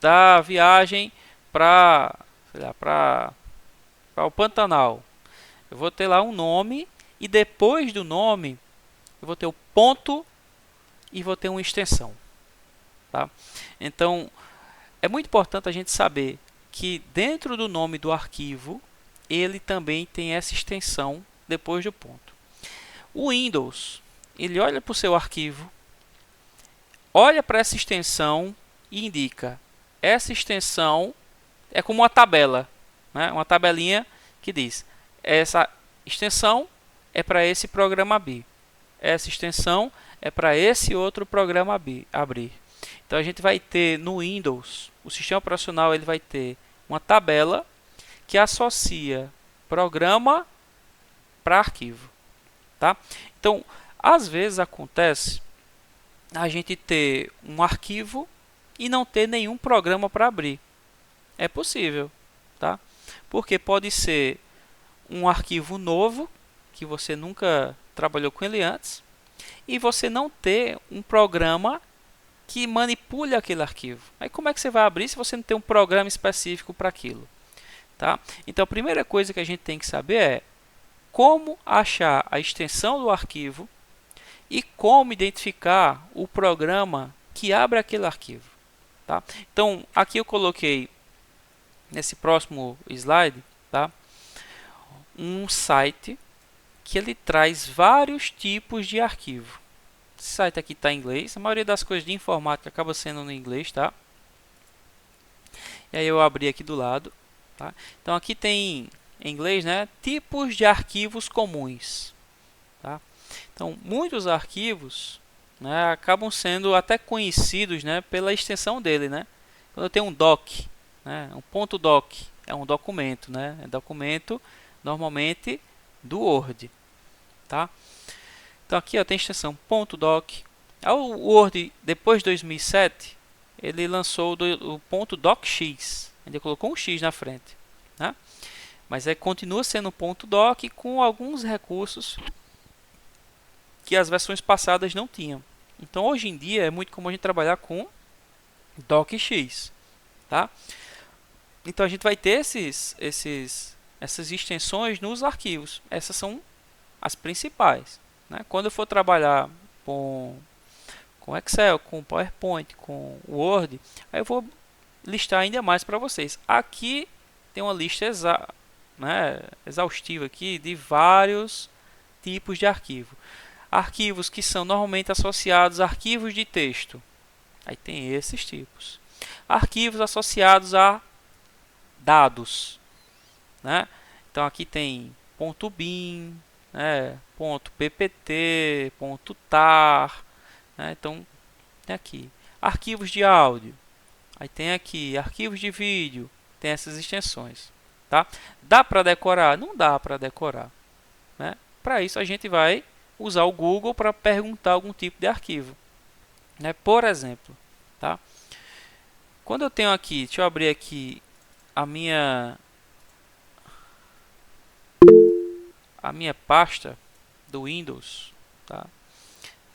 da viagem para o Pantanal. Eu vou ter lá um nome e depois do nome eu vou ter o ponto e vou ter uma extensão, tá? Então é muito importante a gente saber que dentro do nome do arquivo ele também tem essa extensão depois do ponto. O Windows, ele olha para o seu arquivo, olha para essa extensão e indica: essa extensão é como uma tabela, né? Uma tabelinha que diz: essa extensão é para esse programa abrir, essa extensão é para esse outro programa abrir. Então a gente vai ter no Windows, o sistema operacional ele vai ter uma tabela que associa programa para arquivo, tá? Então, às vezes acontece a gente ter um arquivo e não ter nenhum programa para abrir. É possível, tá? Porque pode ser um arquivo novo que você nunca trabalhou com ele antes e você não ter um programa que manipule aquele arquivo. Aí como é que você vai abrir se você não tem um programa específico para aquilo, tá? Então a primeira coisa que a gente tem que saber é como achar a extensão do arquivo e como identificar o programa que abre aquele arquivo, tá? Então aqui eu coloquei nesse próximo slide, tá, um site que ele traz vários tipos de arquivo. Esse site aqui está em inglês, a maioria das coisas de informática acaba sendo no inglês, tá? E aí eu abri aqui do lado, tá? Então aqui tem em inglês, né, tipos de arquivos comuns, tá? Então muitos arquivos, né, acabam sendo até conhecidos, né, pela extensão dele, né? Quando eu tenho um doc, né, um ponto doc é um documento, né? É documento normalmente do Word, tá? Então aqui ó, tem a extensão .doc. O Word, depois de 2007, ele lançou o .docx. Ele colocou um X na frente, né? Mas continua sendo .doc com alguns recursos que as versões passadas não tinham. Então hoje em dia é muito comum a gente trabalhar com docx, tá? Então a gente vai ter essas extensões nos arquivos. Essas são as principais, né? Quando eu for trabalhar com Excel, com PowerPoint, com Word, aí eu vou listar ainda mais para vocês. Aqui tem uma lista exaustiva aqui de vários tipos de arquivo. Arquivos que são normalmente associados a arquivos de texto. Aí tem esses tipos. Arquivos associados a dados, né? Então aqui tem .bin, né? .ppt, .tar, né? Então tem aqui arquivos de áudio. Aí tem aqui arquivos de vídeo, tem essas extensões, tá? Dá para decorar? Não dá para decorar, né? Para isso a gente vai usar o Google para perguntar algum tipo de arquivo, né? Por exemplo, tá? Quando eu tenho aqui, deixa eu abrir aqui a minha pasta do Windows, tá?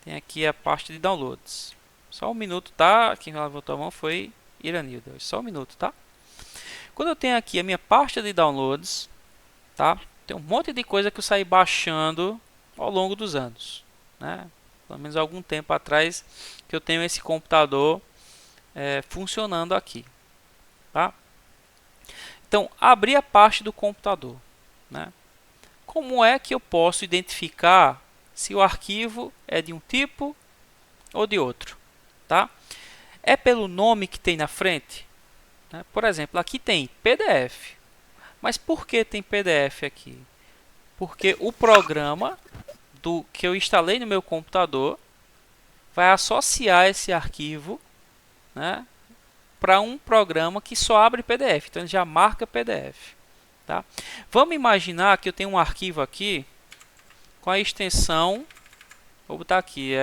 Tem aqui a pasta de downloads. Só um minuto, tá? Quem levantou a mão foi Iranilda. Só um minuto, tá? Quando eu tenho aqui a minha pasta de downloads, tá? Tem um monte de coisa que eu saí baixando ao longo dos anos, né? Pelo menos algum tempo atrás que eu tenho esse computador funcionando aqui, tá? Então, abrir a pasta do computador, né? Como é que eu posso identificar se o arquivo é de um tipo ou de outro, tá? É pelo nome que tem na frente, né? Por exemplo, aqui tem PDF. Mas por que tem PDF aqui? Porque o programa que eu instalei no meu computador vai associar esse arquivo, né, para um programa que só abre PDF. Então ele já marca PDF. Tá? Vamos imaginar que eu tenho um arquivo aqui com a extensão, vou botar aqui,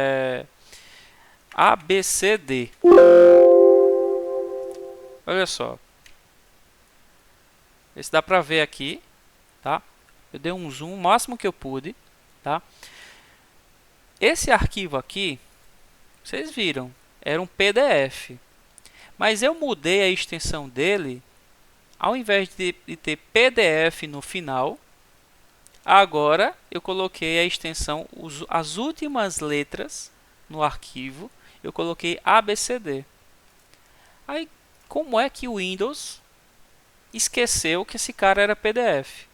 ABCD. Olha só. Esse dá para ver aqui, tá? Eu dei um zoom o máximo que eu pude, tá? Esse arquivo aqui, vocês viram, era um PDF. Mas eu mudei a extensão dele, ao invés de ter PDF no final, agora eu coloquei a extensão, as últimas letras no arquivo, eu coloquei ABCD. Aí, como é que o Windows esqueceu que esse cara era PDF?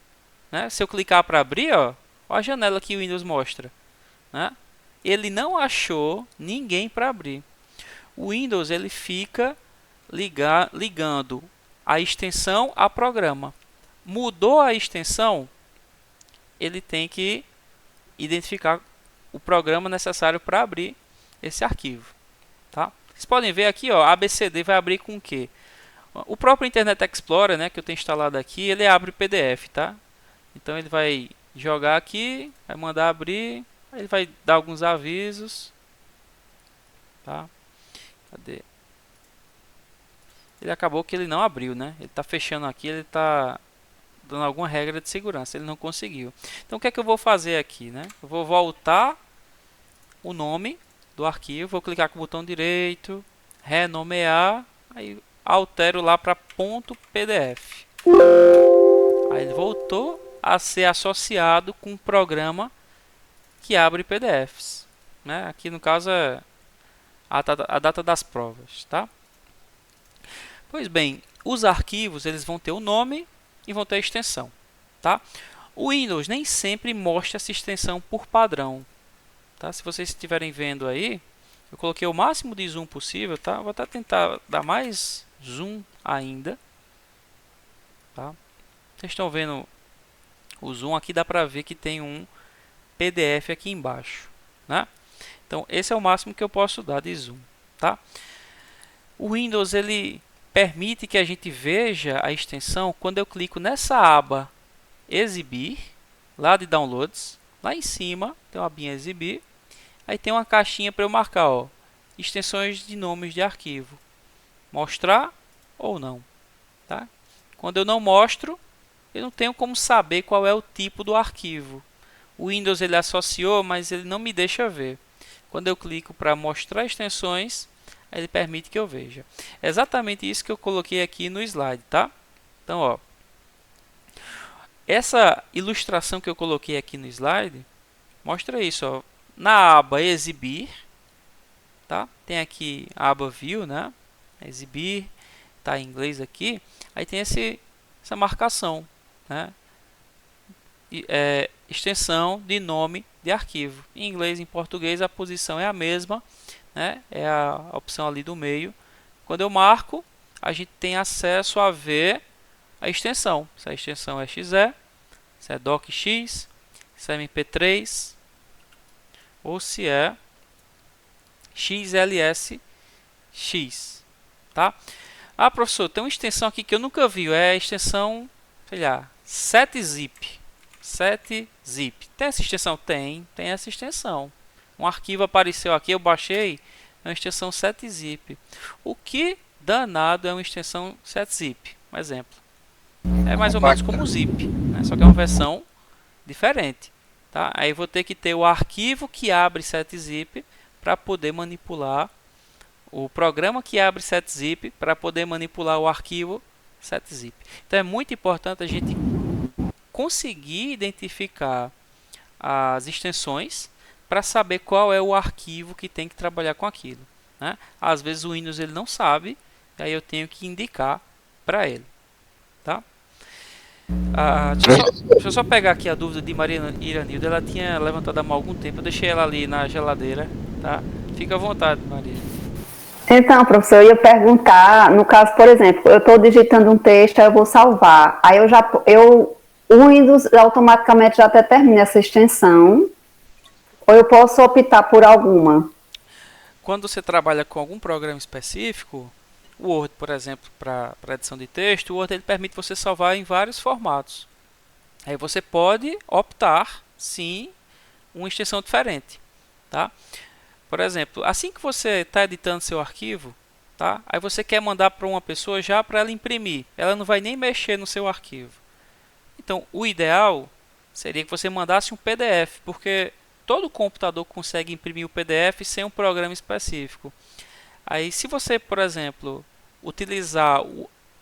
Né? Se eu clicar para abrir, ó a janela que o Windows mostra, né? Ele não achou ninguém para abrir. O Windows ele fica ligando a extensão a programa. Mudou a extensão, ele tem que identificar o programa necessário para abrir esse arquivo, tá? Vocês podem ver aqui, ó, ABCD vai abrir com o quê? O próprio Internet Explorer, né, que eu tenho instalado aqui, ele abre PDF, tá? Então ele vai jogar aqui, vai mandar abrir, aí ele vai dar alguns avisos, tá? Cadê? Ele acabou que ele não abriu, né? Ele está fechando aqui, ele está dando alguma regra de segurança, ele não conseguiu. Então o que é que eu vou fazer aqui, né? Eu vou voltar o nome do arquivo, vou clicar com o botão direito, renomear, aí altero lá para .pdf. Aí ele voltou a ser associado com um programa que abre PDFs, né? Aqui no caso é a data das provas, tá? Pois bem, os arquivos eles vão ter o nome e vão ter a extensão, tá? O Windows nem sempre mostra essa extensão por padrão, tá? Se vocês estiverem vendo aí, eu coloquei o máximo de zoom possível, tá? Vou até tentar dar mais zoom ainda, tá? Vocês estão vendo o zoom aqui, dá para ver que tem um PDF aqui embaixo, né? Então esse é o máximo que eu posso dar de zoom, tá? O Windows ele permite que a gente veja a extensão quando eu clico nessa aba exibir, lá de downloads, lá em cima tem uma abinha exibir, aí tem uma caixinha para eu marcar, ó, extensões de nomes de arquivo, mostrar ou não, tá? Quando eu não mostro, eu não tenho como saber qual é o tipo do arquivo. O Windows ele associou, mas ele não me deixa ver. Quando eu clico para mostrar extensões, ele permite que eu veja. É exatamente isso que eu coloquei aqui no slide, tá? Então, ó, essa ilustração que eu coloquei aqui no slide mostra isso, ó. Na aba exibir, tá? Tem aqui a aba view, né? Exibir, tá em inglês aqui. Aí tem essa marcação, né? Extensão de nome de arquivo. Em inglês e em português a posição é a mesma, né? É a opção ali do meio. Quando eu marco, a gente tem acesso a ver a extensão. Se a extensão é .exe, se é docx, se é mp3 ou se é xlsx, tá? Ah, professor, tem uma extensão aqui que eu nunca vi, é a extensão, sei lá, 7zip. 7zip. Tem essa extensão? Tem essa extensão. Um arquivo apareceu aqui, eu baixei, é uma extensão 7zip. O que danado é uma extensão 7zip? Um exemplo. É mais ou menos como o zip, né? Só que é uma versão diferente, tá? Aí vou ter que ter o arquivo que abre 7zip para poder manipular o programa que abre 7zip para poder manipular o arquivo 7zip. Então é muito importante a gente conseguir identificar as extensões para saber qual é o arquivo que tem que trabalhar com aquilo, né? Às vezes o Windows ele não sabe, aí eu tenho que indicar para ele, tá? Deixa eu só pegar aqui a dúvida de Maria Iranilda. Ela tinha levantado a mão há algum tempo. Eu deixei ela ali na geladeira, tá? Fica à vontade, Maria. Então, professor, eu ia perguntar, no caso, por exemplo, eu estou digitando um texto, aí eu vou salvar. Aí o Windows automaticamente já determina essa extensão, ou eu posso optar por alguma? Quando você trabalha com algum programa específico, o Word, por exemplo, para edição de texto, o Word ele permite você salvar em vários formatos. Aí você pode optar, sim, uma extensão diferente, tá? Por exemplo, assim que você está editando seu arquivo, tá? Aí você quer mandar para uma pessoa já para ela imprimir. Ela não vai nem mexer no seu arquivo. Então, o ideal seria que você mandasse um PDF, porque todo computador consegue imprimir o PDF sem um programa específico. Aí, se você, por exemplo, utilizar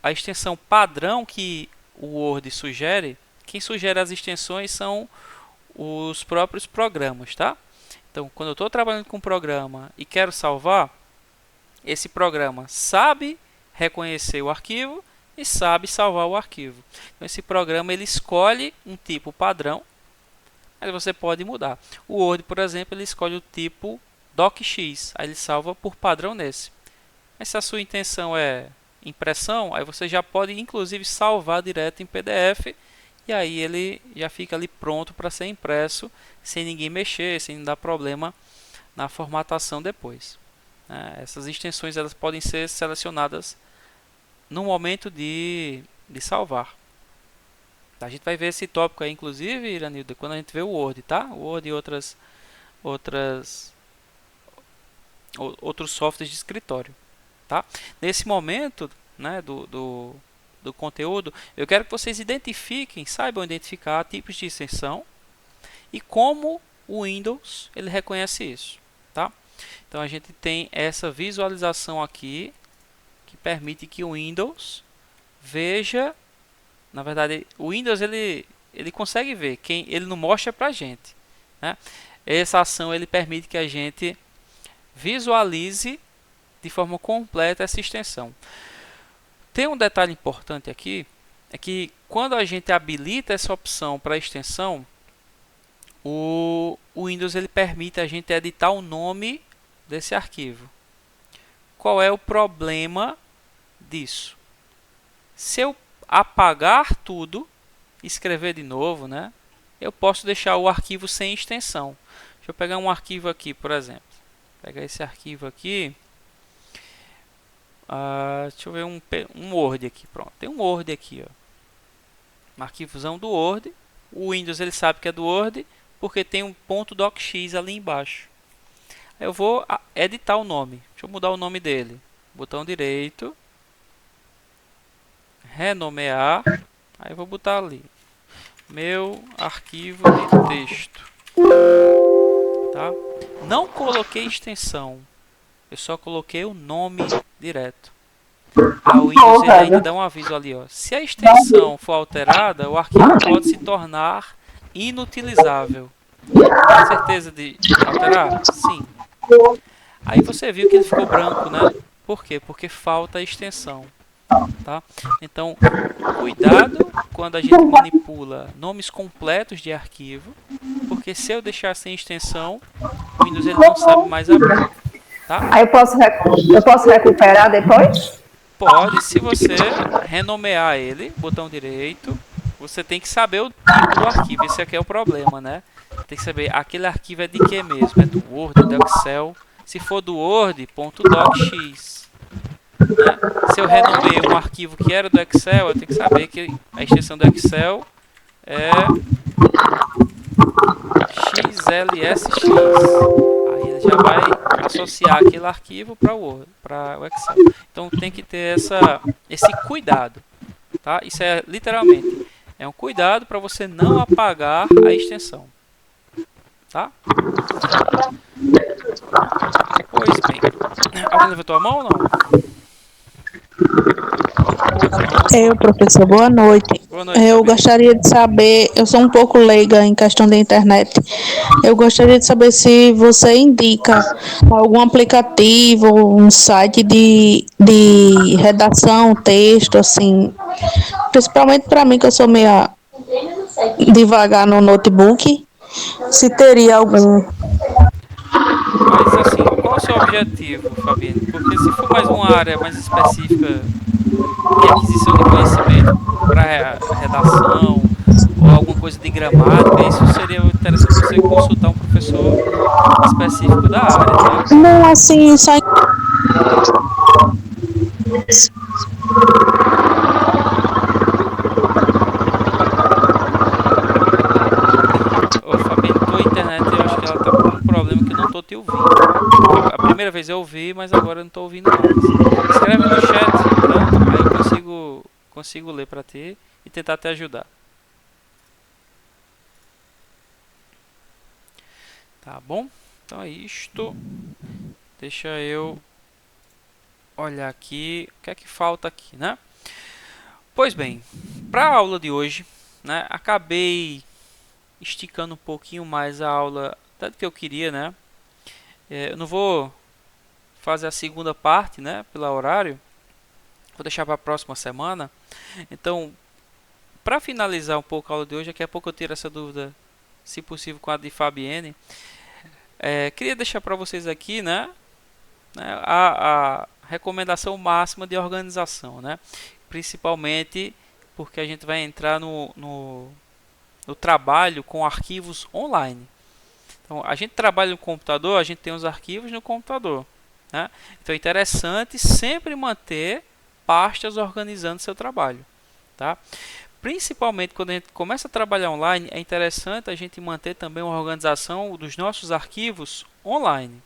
a extensão padrão que o Word sugere, quem sugere as extensões são os próprios programas, tá? Então, quando eu estou trabalhando com um programa e quero salvar, esse programa sabe reconhecer o arquivo e sabe salvar o arquivo. Então, esse programa ele escolhe um tipo padrão, aí você pode mudar. O Word, por exemplo, ele escolhe o tipo docx, aí ele salva por padrão nesse. Mas se a sua intenção é impressão, aí você já pode inclusive salvar direto em PDF e aí ele já fica ali pronto para ser impresso sem ninguém mexer, sem dar problema na formatação depois. Essas extensões elas podem ser selecionadas no momento de salvar. A gente vai ver esse tópico aí, inclusive, Iranilda, quando a gente vê o Word, tá? O Word e outros softwares de escritório, tá? Nesse momento, né, do conteúdo, eu quero que vocês saibam identificar tipos de extensão e como o Windows ele reconhece isso, tá? Então a gente tem essa visualização aqui que permite que o Windows veja, na verdade, o Windows ele consegue ver, ele não mostra pra gente, né? Essa ação ele permite que a gente visualize de forma completa essa extensão. Tem um detalhe importante aqui, é que quando a gente habilita essa opção para extensão, o Windows ele permite a gente editar o nome desse arquivo. Qual é o problema disso? Se eu apagar tudo, escrever de novo, né, eu posso deixar o arquivo sem extensão. Deixa eu pegar um arquivo aqui, por exemplo. Pegar esse arquivo aqui. Deixa eu ver um Word aqui. Pronto, tem um Word aqui, ó. Um arquivozão do Word. O Windows ele sabe que é do Word porque tem um .docx ali embaixo. Eu vou editar o nome. Deixa eu mudar o nome dele. Botão direito. Renomear. Aí eu vou botar ali. Meu arquivo de texto. Tá? Não coloquei extensão. Eu só coloquei o nome direto. O Windows ele ainda dá um aviso ali, ó. Se a extensão for alterada, o arquivo pode se tornar inutilizável. Tem certeza de alterar? Sim. Aí você viu que ele ficou branco, né? Por quê? Porque falta a extensão. Tá? Então, cuidado quando a gente manipula nomes completos de arquivo, porque se eu deixar sem extensão, o Windows ele não sabe mais abrir. Tá? Aí eu posso recuperar depois? Pode, se você renomear ele, botão direito, você tem que saber o tipo do arquivo. Esse aqui é o problema, né? Tem que saber, aquele arquivo é de que mesmo? É do Word, do Excel? Se for do Word, .docx. Né? Se eu renomeei um arquivo que era do Excel, eu tenho que saber que a extensão do Excel é XLSX. Aí ele já vai associar aquele arquivo para o Excel. Então tem que ter esse cuidado, tá? Isso é literalmente um cuidado para você não apagar a extensão, tá? Pois bem, alguém levantou a mão ou não? Professor, boa noite. Boa noite, Eu Sabrina. gostaria de saber, eu sou um pouco leiga em questão da internet. Eu gostaria de saber se você indica algum aplicativo, um site de redação, texto, assim, Principalmente para mim, que eu sou meio devagar no notebook, se teria algum. Mas assim, qual é o seu objetivo, Fabiane? Porque se for mais uma área mais específica de aquisição de conhecimento para redação ou alguma coisa de gramática, isso seria interessante você consultar um professor específico da área, tá? Não, assim, só Ô Fabiane, tua internet eu acho que ela tá com um problema que eu não tô te ouvindo, tá? A primeira vez eu ouvi, mas agora eu não tô ouvindo mais. Escreve no chat, tá? Aí eu consigo ler para ti e tentar te ajudar. Tá bom? Então é isto. Deixa eu olhar aqui o que é que falta aqui, né? Pois bem, para a aula de hoje, né, acabei esticando um pouquinho mais a aula do que eu queria, né? Eu não vou fazer a segunda parte, né, pelo horário. Vou deixar para a próxima semana. Então, para finalizar um pouco a aula de hoje, daqui a pouco eu tiro essa dúvida, se possível, com a de Fabienne. Queria deixar para vocês aqui, né, a recomendação máxima de organização, né? Principalmente porque a gente vai entrar no trabalho com arquivos online. Então, a gente trabalha no computador, a gente tem os arquivos no computador, né? Então é interessante sempre manter pastas organizando seu trabalho, tá? Principalmente quando a gente começa a trabalhar online, é interessante a gente manter também uma organização dos nossos arquivos online,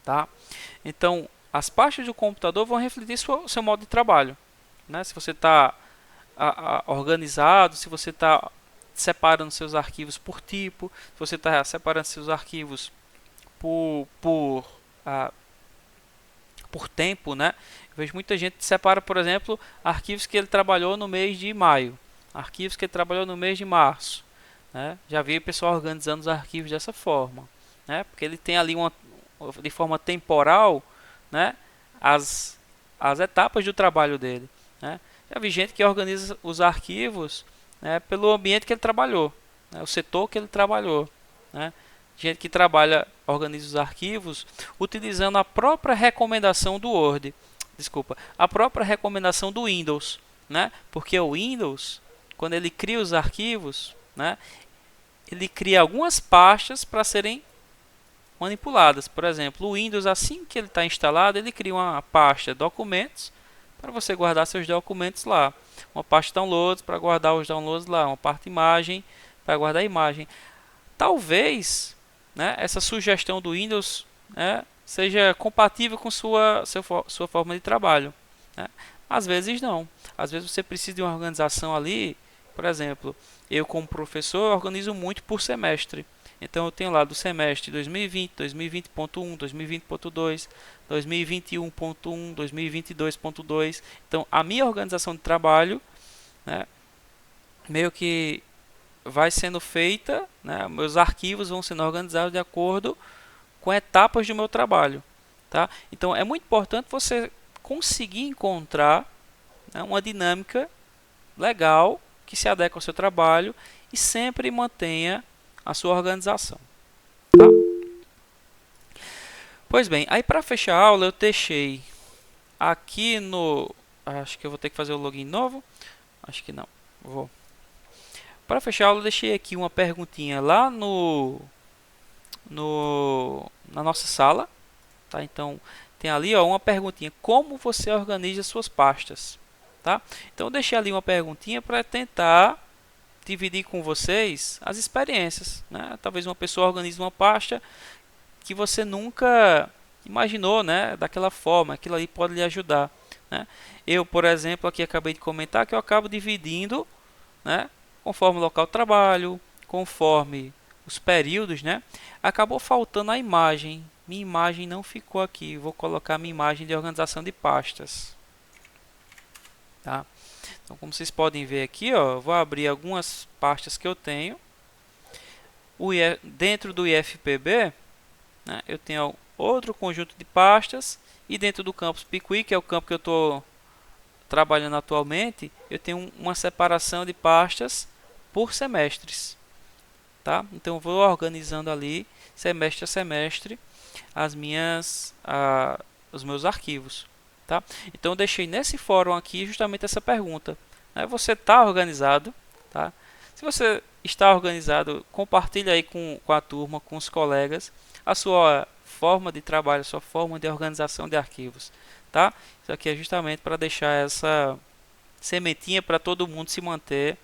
tá? Então, as pastas do computador vão refletir seu modo de trabalho, né? Se você está organizado, se você está separando seus arquivos por tipo, se você está separando seus arquivos por tempo, né? Eu vejo muita gente que separa, por exemplo, arquivos que ele trabalhou no mês de maio, arquivos que ele trabalhou no mês de março, né? Já vi o pessoal organizando os arquivos dessa forma, né? Porque ele tem ali de forma temporal, né, as etapas do trabalho dele, né? Já vi gente que organiza os arquivos, né, pelo ambiente que ele trabalhou, né, o setor que ele trabalhou, né? Gente que organiza os arquivos utilizando a própria recomendação do Word, a própria recomendação do Windows, né? Porque o Windows, quando ele cria os arquivos, né, ele cria algumas pastas para serem manipuladas. Por exemplo, o Windows, assim que ele está instalado, ele cria uma pasta documentos para você guardar seus documentos lá, uma pasta downloads para guardar os downloads lá, uma parte imagem para guardar a imagem. Talvez, né, essa sugestão do Windows, né, seja compatível com sua forma de trabalho, né? Às vezes não. Às vezes você precisa de uma organização ali. Por exemplo, eu como professor organizo muito por semestre. Então eu tenho lá do semestre 2020, 2020.1, 2020.2, 2021.1, 2022.2. Então a minha organização de trabalho, né, meio que vai sendo feita, né, meus arquivos vão sendo organizados de acordo com etapas do meu trabalho, tá? Então é muito importante você conseguir encontrar, né, uma dinâmica legal que se adequa ao seu trabalho e sempre mantenha a sua organização, tá? Pois bem, aí para fechar a aula eu deixei aqui acho que eu vou ter que fazer o login novo, acho que não, vou. Para fechar a aula eu deixei aqui uma perguntinha lá na nossa sala, tá? Então tem ali, ó, uma perguntinha: como você organiza suas pastas, tá? Então eu deixei ali uma perguntinha para tentar dividir com vocês as experiências, né? Talvez uma pessoa organize uma pasta que você nunca imaginou, né, daquela forma. Aquilo ali pode lhe ajudar, né? Eu, por exemplo, aqui acabei de comentar que eu acabo dividindo, né, conforme o local de trabalho, conforme os períodos, né? Acabou faltando a imagem. Minha imagem não ficou aqui. Vou colocar minha imagem de organização de pastas, tá? Então, como vocês podem ver aqui, ó, eu vou abrir algumas pastas que eu tenho. Dentro do IFPB, né, eu tenho outro conjunto de pastas. E dentro do campus Picuí, que é o campo que eu estou trabalhando atualmente, eu tenho uma separação de pastas por semestres, tá? Então eu vou organizando ali semestre a semestre os meus arquivos, tá? Então eu deixei nesse fórum aqui justamente essa pergunta, né? Você está organizado, tá? Se você está organizado, compartilha aí com a turma, com os colegas, a sua forma de trabalho, a sua forma de organização de arquivos, tá? Isso aqui é justamente para deixar essa sementinha para todo mundo se manter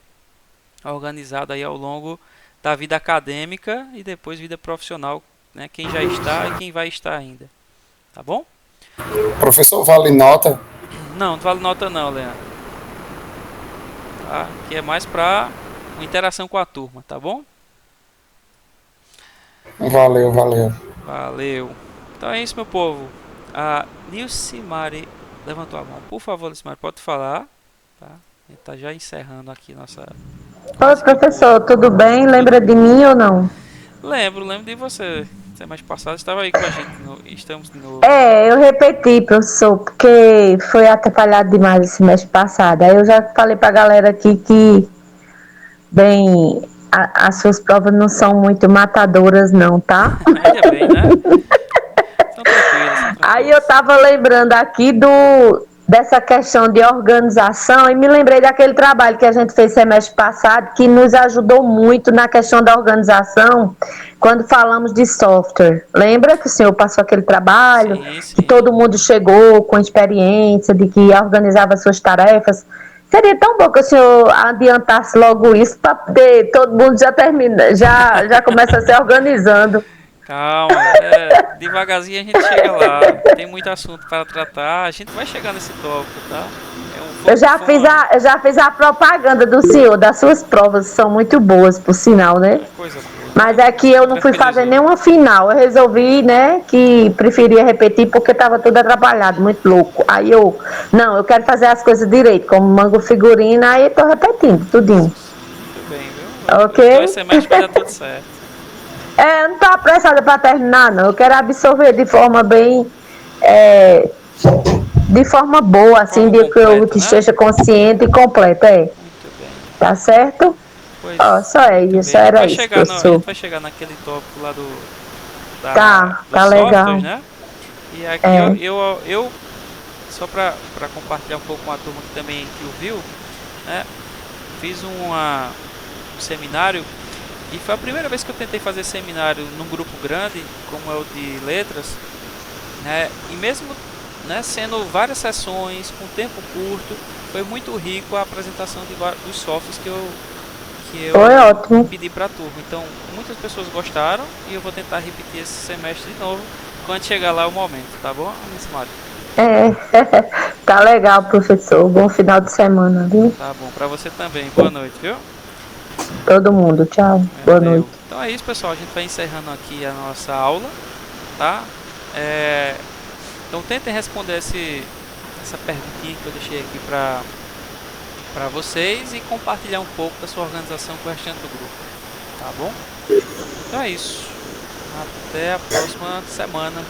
organizado aí ao longo da vida acadêmica e depois vida profissional, né? Quem já está e quem vai estar ainda, tá bom? Professor, vale nota? Não vale nota não, Leandro. Tá? Que é mais para uma interação com a turma, tá bom? Valeu, valeu. Valeu. Então é isso, meu povo. A Nilcimari levantou a mão. Por favor, Nilcimari, pode falar. Tá? A gente tá já encerrando aqui nossa... Oi, professor, tudo bem? Lembra de mim ou não? Lembro de você. Semestre passado estava aí com a gente. Estamos de novo. Eu repeti, professor, porque foi atrapalhado demais esse semestre passado. Aí eu já falei pra galera aqui que, bem, as suas provas não são muito matadoras, não, tá? Ainda bem, né? São tranquilos. Aí eu tava lembrando aqui dessa questão de organização e me lembrei daquele trabalho que a gente fez semestre passado que nos ajudou muito na questão da organização quando falamos de software. Lembra que o senhor passou aquele trabalho? Sim. Que todo mundo chegou com experiência de que organizava suas tarefas? Seria tão bom que o senhor adiantasse logo isso para poder todo mundo já começa a se organizando. Calma, devagarzinho a gente chega lá. Tem muito assunto para tratar. A gente vai chegar nesse tópico, tá? Eu já fiz a propaganda do senhor, das suas provas, são muito boas, por sinal, né? Coisa boa. Mas é que eu não fui fazer nenhuma final. Eu resolvi, né, que preferia repetir porque estava tudo atrapalhado, muito louco. Aí eu quero fazer as coisas direito, como mango figurina, aí eu tô repetindo tudinho. Muito bem, viu? Ok? Então esse semestre vai dar tudo certo. Eu não tô apressada para terminar, não. Eu quero absorver de forma bem... de forma boa, assim, de que eu esteja consciente e completa, Muito bem. Tá certo? Só isso, era isso, professor. A gente vai chegar naquele tópico lá dos tá legal. Né? E aqui eu só para compartilhar um pouco com a turma que também que ouviu, né? Fiz um seminário e foi a primeira vez que eu tentei fazer seminário num grupo grande, como é o de letras, né? E mesmo, né, sendo várias sessões com tempo curto, foi muito rico a apresentação dos softwares que eu pedi para a turma. Então, muitas pessoas gostaram e eu vou tentar repetir esse semestre de novo quando chegar lá o momento, tá bom, Miss Mário? Tá legal, professor. Bom final de semana, viu? Tá bom, para você também. Boa noite, viu? Todo mundo, tchau. Boa noite. Então é isso, pessoal. A gente vai encerrando aqui a nossa aula, tá? Então tentem responder essa perguntinha que eu deixei aqui para vocês e compartilhar um pouco da sua organização com o restante do grupo, tá bom? Então é isso. Até a próxima semana.